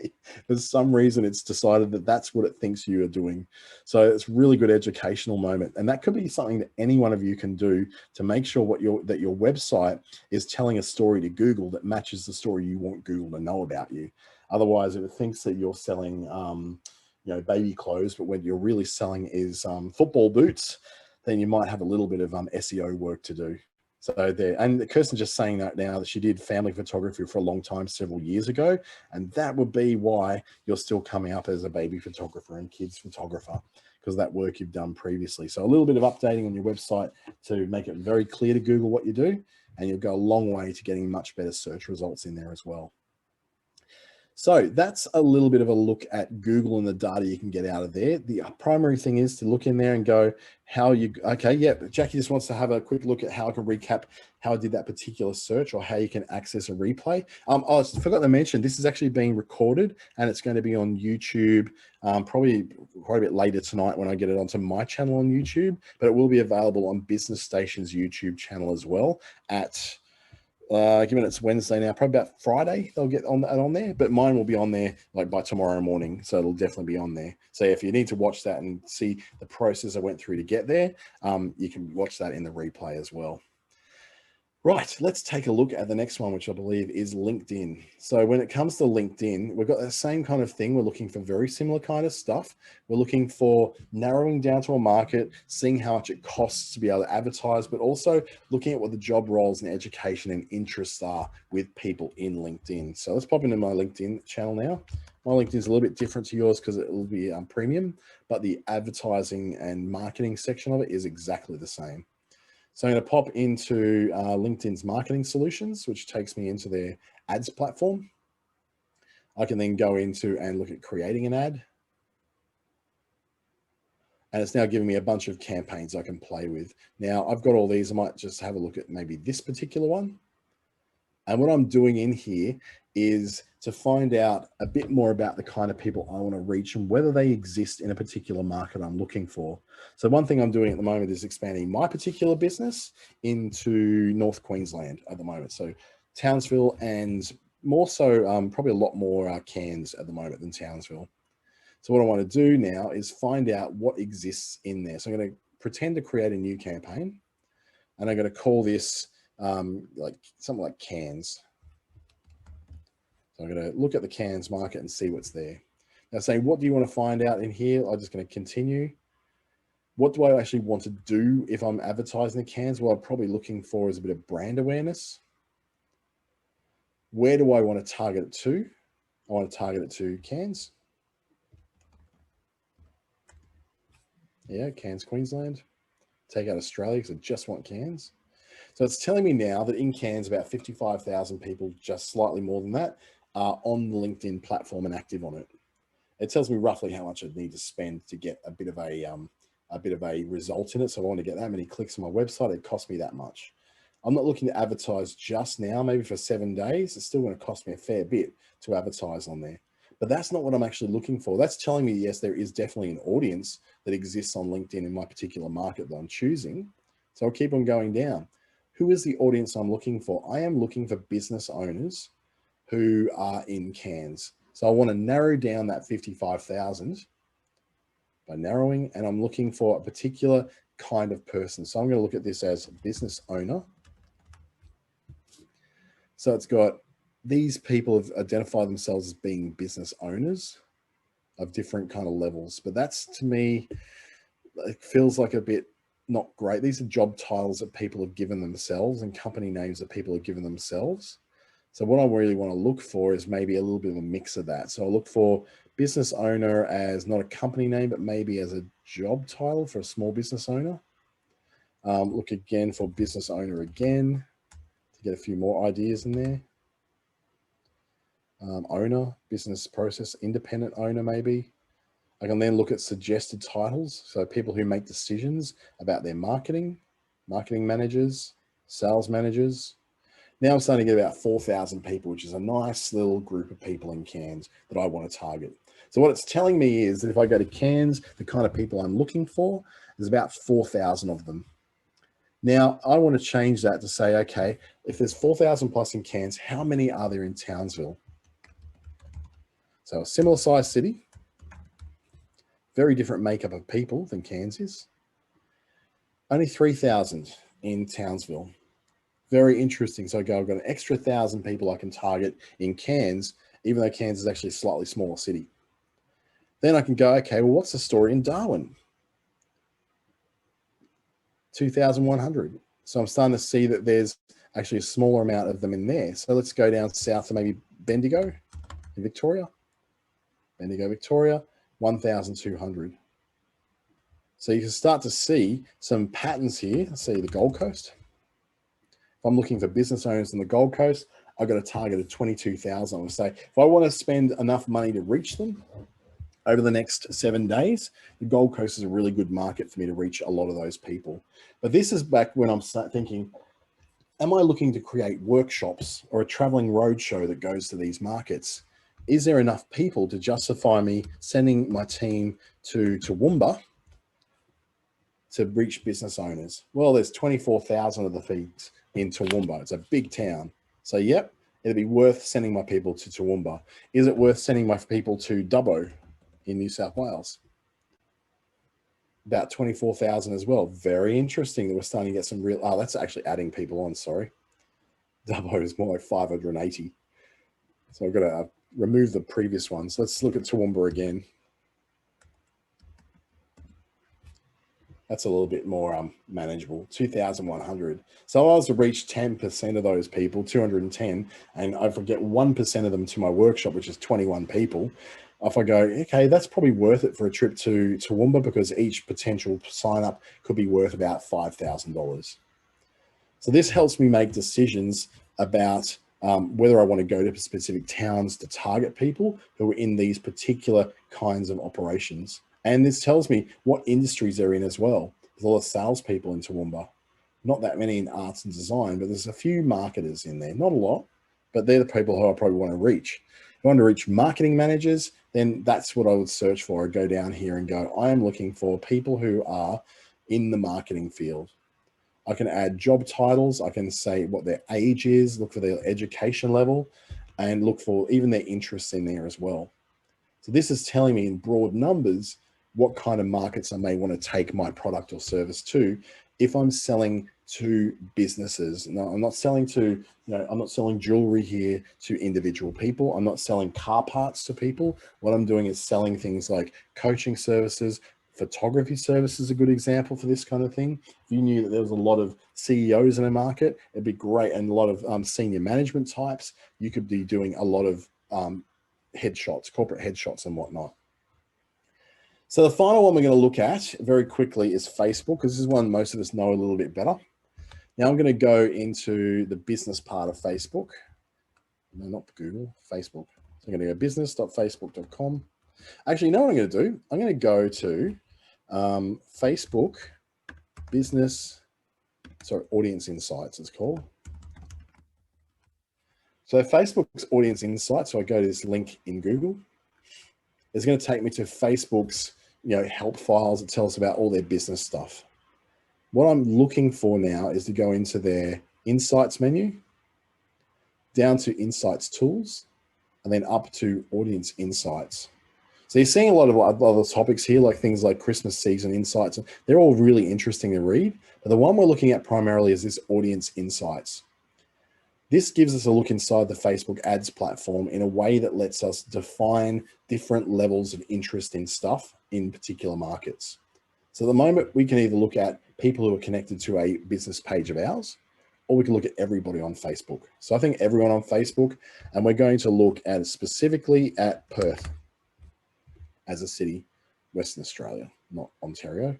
For some reason, it's decided that that's what it thinks you are doing. So it's a really good educational moment. And that could be something that any one of you can do to make sure that your website is telling a story to Google that matches the story you want Google to know about you. Otherwise, if it thinks that you're selling baby clothes, but what you're really selling is football boots, then you might have a little bit of SEO work to do. So there, and Kirsten's just saying that now that she did family photography for a long time, several years ago, and that would be why you're still coming up as a baby photographer and kids photographer, because of that work you've done previously. So a little bit of updating on your website to make it very clear to Google what you do, and you'll go a long way to getting much better search results in there as well. So that's a little bit of a look at Google and the data you can get out of there. The primary thing is to look in there and go, Jackie just wants to have a quick look at how I can recap how I did that particular search or how you can access a replay. I forgot to mention, this is actually being recorded and it's going to be on YouTube probably quite a bit later tonight when I get it onto my channel on YouTube, but it will be available on Business Station's YouTube channel as well at given it's Wednesday now, probably about Friday they'll get on there, but mine will be on there like by tomorrow morning, so it'll definitely be on there. So if you need to watch that and see the process I went through to get there, you can watch that in the replay as well. Right, let's take a look at the next one, which I believe is LinkedIn. So when it comes to LinkedIn, we've got the same kind of thing. We're looking for very similar kind of stuff. We're looking for narrowing down to a market, seeing how much it costs to be able to advertise, but also looking at what the job roles and education and interests are with people in LinkedIn. So let's pop into my LinkedIn channel now. My LinkedIn is a little bit different to yours because it will be premium, but the advertising and marketing section of it is exactly the same. So I'm going to pop into LinkedIn's marketing solutions, which takes me into their ads platform. I can then go into and look at creating an ad. And it's now giving me a bunch of campaigns I can play with. Now I've got all these. I might just have a look at maybe this particular one. And what I'm doing in here is to find out a bit more about the kind of people I want to reach and whether they exist in a particular market I'm looking for. So one thing I'm doing at the moment is expanding my particular business into North Queensland at the moment. So Townsville, and more so probably a lot more Cairns at the moment than Townsville. So what I want to do now is find out what exists in there. So I'm going to pretend to create a new campaign, and I'm going to call this like something like Cairns. So I'm going to look at the Cairns market and see what's there. Now saying, what do you want to find out in here? I'm just going to continue. What do I actually want to do if I'm advertising the Cairns? What I'm probably looking for is a bit of brand awareness. Where do I want to target it to? I want to target it to Cairns. Yeah, Cairns, Queensland. Take out Australia because I just want Cairns. So it's telling me now that in Cairns, about 55,000 people, just slightly more than that, are on the LinkedIn platform and active on it. It tells me roughly how much I'd need to spend to get a bit of a result in it. So if I want to get that many clicks on my website, it costs me that much. I'm not looking to advertise just now, maybe for 7 days. It's still going to cost me a fair bit to advertise on there. But that's not what I'm actually looking for. That's telling me, yes, there is definitely an audience that exists on LinkedIn in my particular market that I'm choosing. So I'll keep on going down. Who is the audience I'm looking for? I am looking for business owners who are in Cairns. So I want to narrow down that 55,000 by narrowing, and I'm looking for a particular kind of person. So I'm going to look at this as business owner. So it's got these people have identified themselves as being business owners of different kind of levels. But that's, to me, it feels like a bit not great. These are job titles that people have given themselves and company names that people have given themselves. So what I really want to look for is maybe a little bit of a mix of that. So I'll look for business owner as not a company name, but maybe as a job title for a small business owner. Look again for business owner again to get a few more ideas in there. Owner, business process, independent owner maybe. I can then look at suggested titles. So people who make decisions about their marketing managers, sales managers. Now I'm starting to get about 4,000 people, which is a nice little group of people in Cairns that I want to target. So what it's telling me is that if I go to Cairns, the kind of people I'm looking for, there's about 4,000 of them. Now I want to change that to say, okay, if there's 4,000 plus in Cairns, how many are there in Townsville? So a similar size city, very different makeup of people than Cairns is. Only 3,000 in Townsville. Very interesting. So I've got an extra 1,000 people I can target in Cairns, even though Cairns is actually a slightly smaller city. Then I can go, okay, well, what's the story in Darwin? 2,100. So I'm starting to see that there's actually a smaller amount of them in there. So let's go down south to maybe Bendigo in Victoria. Bendigo, Victoria, 1,200. So you can start to see some patterns here. Let's see the Gold Coast. If I'm looking for business owners in the Gold Coast, I've got a target of 22,000. I would say if I want to spend enough money to reach them over the next 7 days, the Gold Coast is a really good market for me to reach a lot of those people. But this is back when I'm thinking, am I looking to create workshops or a traveling roadshow that goes to these markets? Is there enough people to justify me sending my team to Toowoomba to reach business owners? Well, there's 24,000 of the feeds in Toowoomba. It's a big town. So, yep, it'd be worth sending my people to Toowoomba. Is it worth sending my people to Dubbo in New South Wales? About 24,000 as well. Very interesting that we're starting to get some real, that's actually adding people on, sorry. Dubbo is more like 580. So I've got to remove the previous ones. Let's look at Toowoomba again. That's a little bit more manageable, 2,100. So I was to reach 10% of those people, 210, and if I get 1% of them to my workshop, which is 21 people, if I go, okay, that's probably worth it for a trip to Toowoomba because each potential sign up could be worth about $5,000. So this helps me make decisions about whether I want to go to specific towns to target people who are in these particular kinds of operations. And this tells me what industries they're in as well. There's a lot of salespeople in Toowoomba, not that many in arts and design, but there's a few marketers in there, not a lot, but they're the people who I probably want to reach. If I want to reach marketing managers, then that's what I would search for. I'd go down here and go, I am looking for people who are in the marketing field. I can add job titles. I can say what their age is, look for their education level, and look for even their interests in there as well. So this is telling me in broad numbers what kind of markets I may want to take my product or service to if I'm selling to businesses. No, I'm not selling to, I'm not selling jewelry here to individual people. I'm not selling car parts to people. What I'm doing is selling things like coaching services. Photography service is a good example for this kind of thing. If you knew that there was a lot of CEOs in a market, it'd be great. And a lot of senior management types, you could be doing a lot of headshots, corporate headshots and whatnot. So the final one we're going to look at very quickly is Facebook, because this is one most of us know a little bit better. Now I'm going to go into the business part of Facebook. No, not Google, Facebook. So I'm going to go business.facebook.com. Actually, you know what I'm going to do? I'm going to go to Facebook business, audience insights it's called. So Facebook's audience insights, so I go to this link in Google. It's going to take me to Facebook's help files. It tells about all their business stuff. What I'm looking for now is to go into their insights menu, down to insights tools, and then up to audience insights. So you're seeing a lot of other topics here, like things like Christmas season insights. They're all really interesting to read. But the one we're looking at primarily is this audience insights. This gives us a look inside the Facebook ads platform in a way that lets us define different levels of interest in stuff in particular markets. So at the moment, we can either look at people who are connected to a business page of ours, or we can look at everybody on Facebook. So I think everyone on Facebook, and we're going to look at specifically at Perth as a city, Western Australia, not Ontario.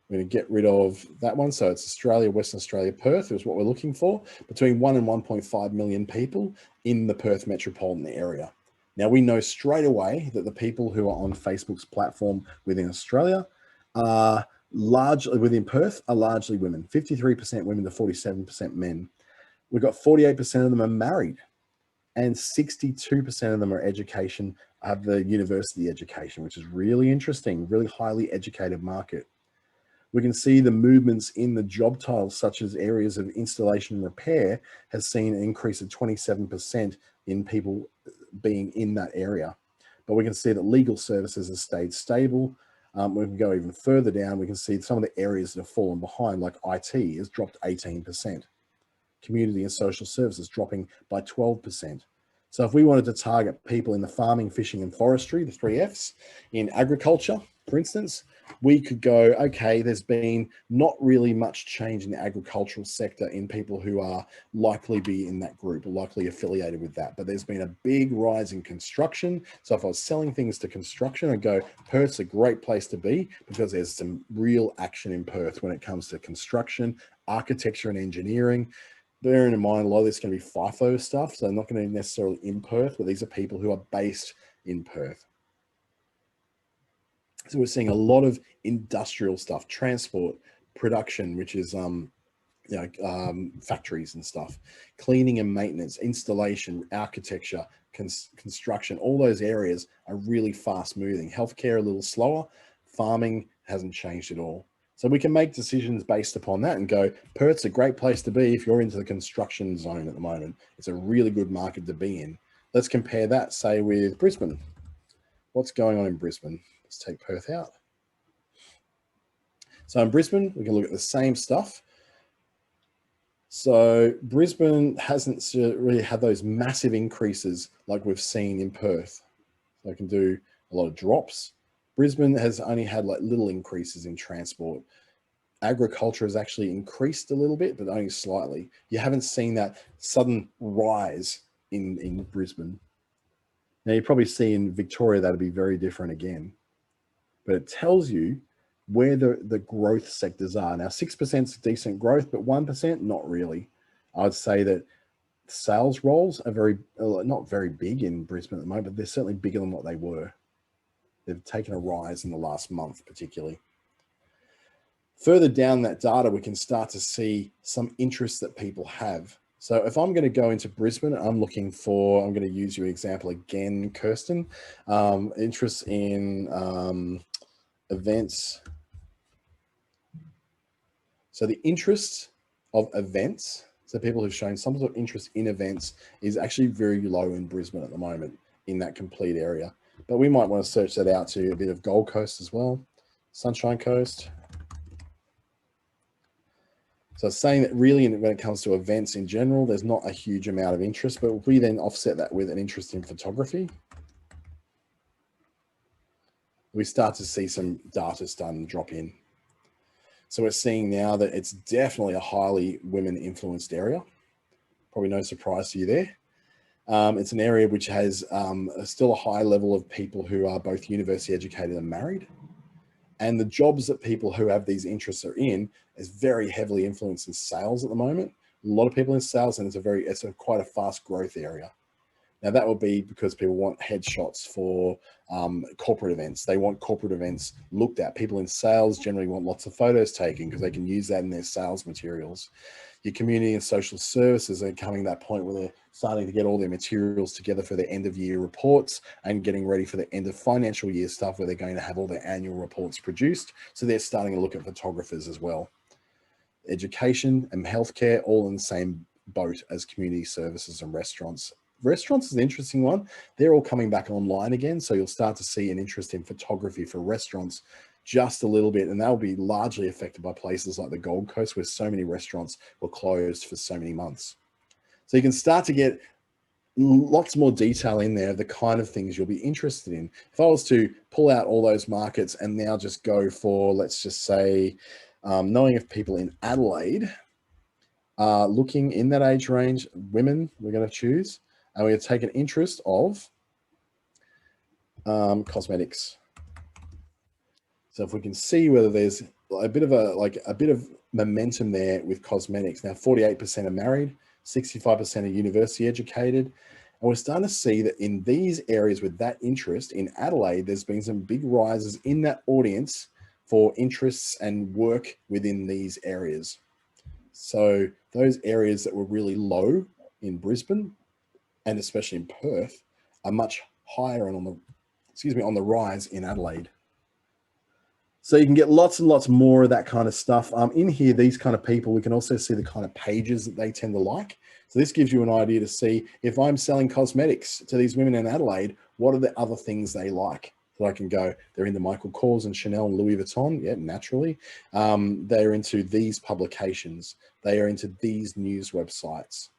We're going to get rid of that one. So it's Australia, Western Australia, Perth is what we're looking for, between 1 and 1.5 million people in the Perth metropolitan area. Now we know straight away that the people who are on Facebook's platform within Australia are largely, within Perth, are largely women, 53% women to 47% men. We've got 48% of them are married, and 62% of them are have the university education, which is really interesting, really highly educated market. We can see the movements in the job titles, such as areas of installation and repair, has seen an increase of 27% in people being in that area. But we can see that legal services has stayed stable. We can go even further down. We can see some of the areas that have fallen behind, like IT has dropped 18%. Community and social services dropping by 12%. So if we wanted to target people in the farming, fishing, and forestry, the 3 Fs, in agriculture, for instance, we could go, okay, there's been not really much change in the agricultural sector in people who are likely be in that group, likely affiliated with that. But there's been a big rise in construction. So if I was selling things to construction, I'd go, Perth's a great place to be because there's some real action in Perth when it comes to construction, architecture, and engineering. Bearing in mind, a lot of this is going to be FIFO stuff, so not going to be necessarily in Perth, but these are people who are based in Perth. So we're seeing a lot of industrial stuff, transport, production, which is factories and stuff, cleaning and maintenance, installation, architecture, construction. All those areas are really fast moving. Healthcare a little slower. Farming hasn't changed at all. So we can make decisions based upon that and go, Perth's a great place to be if you're into the construction zone at the moment. It's a really good market to be in. Let's compare that, say, with Brisbane. What's going on in Brisbane? Let's take Perth out. So in Brisbane, we can look at the same stuff. So Brisbane hasn't really had those massive increases like we've seen in Perth. So I can do a lot of drops. Brisbane has only had like little increases in transport. Agriculture has actually increased a little bit, but only slightly. You haven't seen that sudden rise in Brisbane. Now you probably see in Victoria, that'll be very different again, but it tells you where the growth sectors are. Now, 6% is decent growth, but 1%, not really. I'd say that sales roles are not very big in Brisbane at the moment, but they're certainly bigger than what they were. They've taken a rise in the last month, particularly. Further down that data, we can start to see some interests that people have. So if I'm going to go into Brisbane, I'm going to use your example again, Kirsten, interest in events. So the interest of events, so people who've shown some sort of interest in events, is actually very low in Brisbane at the moment in that complete area. But we might want to search that out to a bit of Gold Coast as well, Sunshine Coast. So it's saying that really when it comes to events in general, there's not a huge amount of interest, but if we then offset that with an interest in photography, we start to see some data starting to drop in. So we're seeing now that it's definitely a highly women influenced area. Probably no surprise to you there. It's an area which has still a high level of people who are both university educated and married. And the jobs that people who have these interests are in is very heavily influenced in sales at the moment. A lot of people in sales, and it's quite a fast growth area. Now that will be because people want headshots for corporate events. They want corporate events looked at. People in sales generally want lots of photos taken because they can use that in their sales materials. Your community and social services are coming to that point where they're starting to get all their materials together for their end of year reports and getting ready for the end of financial year stuff where they're going to have all their annual reports produced. So they're starting to look at photographers as well. Education and healthcare, all in the same boat as community services and restaurants. Restaurants is an interesting one. They're all coming back online again. So you'll start to see an interest in photography for restaurants just a little bit. And that'll be largely affected by places like the Gold Coast, where so many restaurants were closed for so many months. So you can start to get lots more detail in there of the kind of things you'll be interested in. If I was to pull out all those markets and now just go for, let's just say, knowing if people in Adelaide are looking in that age range, women, we're going to choose, and we're going to take an interest of cosmetics. So if we can see whether there's a bit of momentum there with cosmetics. Now, 48% are married, 65% are university educated. And we're starting to see that in these areas with that interest in Adelaide, there's been some big rises in that audience for interests and work within these areas. So those areas that were really low in Brisbane and especially in Perth are much higher and on the rise in Adelaide. So you can get lots and lots more of that kind of stuff. In here, these kind of people, we can also see the kind of pages that they tend to like. So this gives you an idea to see if I'm selling cosmetics to these women in Adelaide, what are the other things they like? So I can go, they're into Michael Kors and Chanel and Louis Vuitton. Yeah, naturally. They're into these publications. They are into these news websites.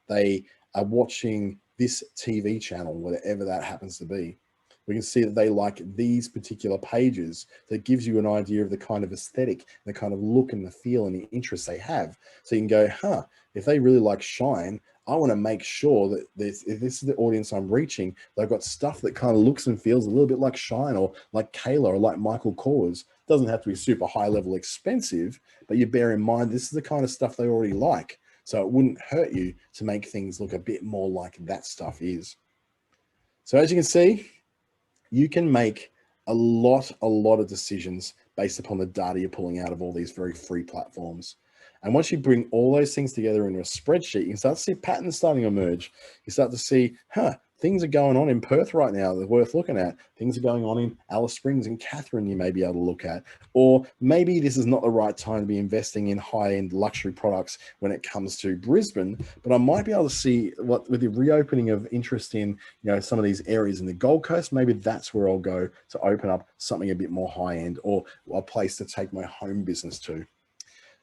They are watching this TV channel, whatever that happens to be. We can see that they like these particular pages. That gives you an idea of the kind of aesthetic, the kind of look and the feel and the interest they have. So you can go, if they really like shine, I want to make sure that if this is the audience I'm reaching, they've got stuff that kind of looks and feels a little bit like Shine or like Kayla or like Michael Kors. Doesn't have to be super high level expensive, but you bear in mind, this is the kind of stuff they already like. So it wouldn't hurt you to make things look a bit more like that stuff is. So as you can see, you can make a lot of decisions based upon the data you're pulling out of all these very free platforms. And once you bring all those things together into a spreadsheet, you can start to see patterns starting to emerge. You start to see, things are going on in Perth right now that are worth looking at. Things are going on in Alice Springs and Catherine you may be able to look at. Or maybe this is not the right time to be investing in high-end luxury products when it comes to Brisbane, but I might be able to see what with the reopening of interest in some of these areas in the Gold Coast, maybe that's where I'll go to open up something a bit more high-end or a place to take my home business to.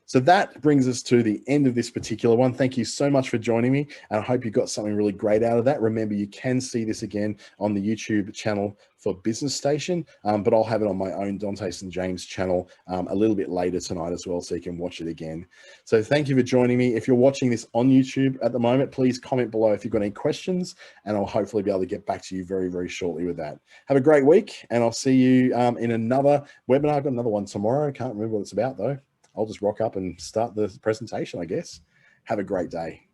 So that brings us to the end of this particular one. Thank you so much for joining me, and I hope you got something really great out of that. Remember, you can see this again on the YouTube channel for Business Station, but I'll have it on my own Dante St. James channel a little bit later tonight as well, so you can watch it again. So thank you for joining me. If you're watching this on YouTube at the moment, please comment below if you've got any questions, and I'll hopefully be able to get back to you very, very shortly with that. Have a great week, and I'll see you in another webinar. I've got another one tomorrow. I can't remember what it's about, though. I'll just rock up and start the presentation, I guess. Have a great day.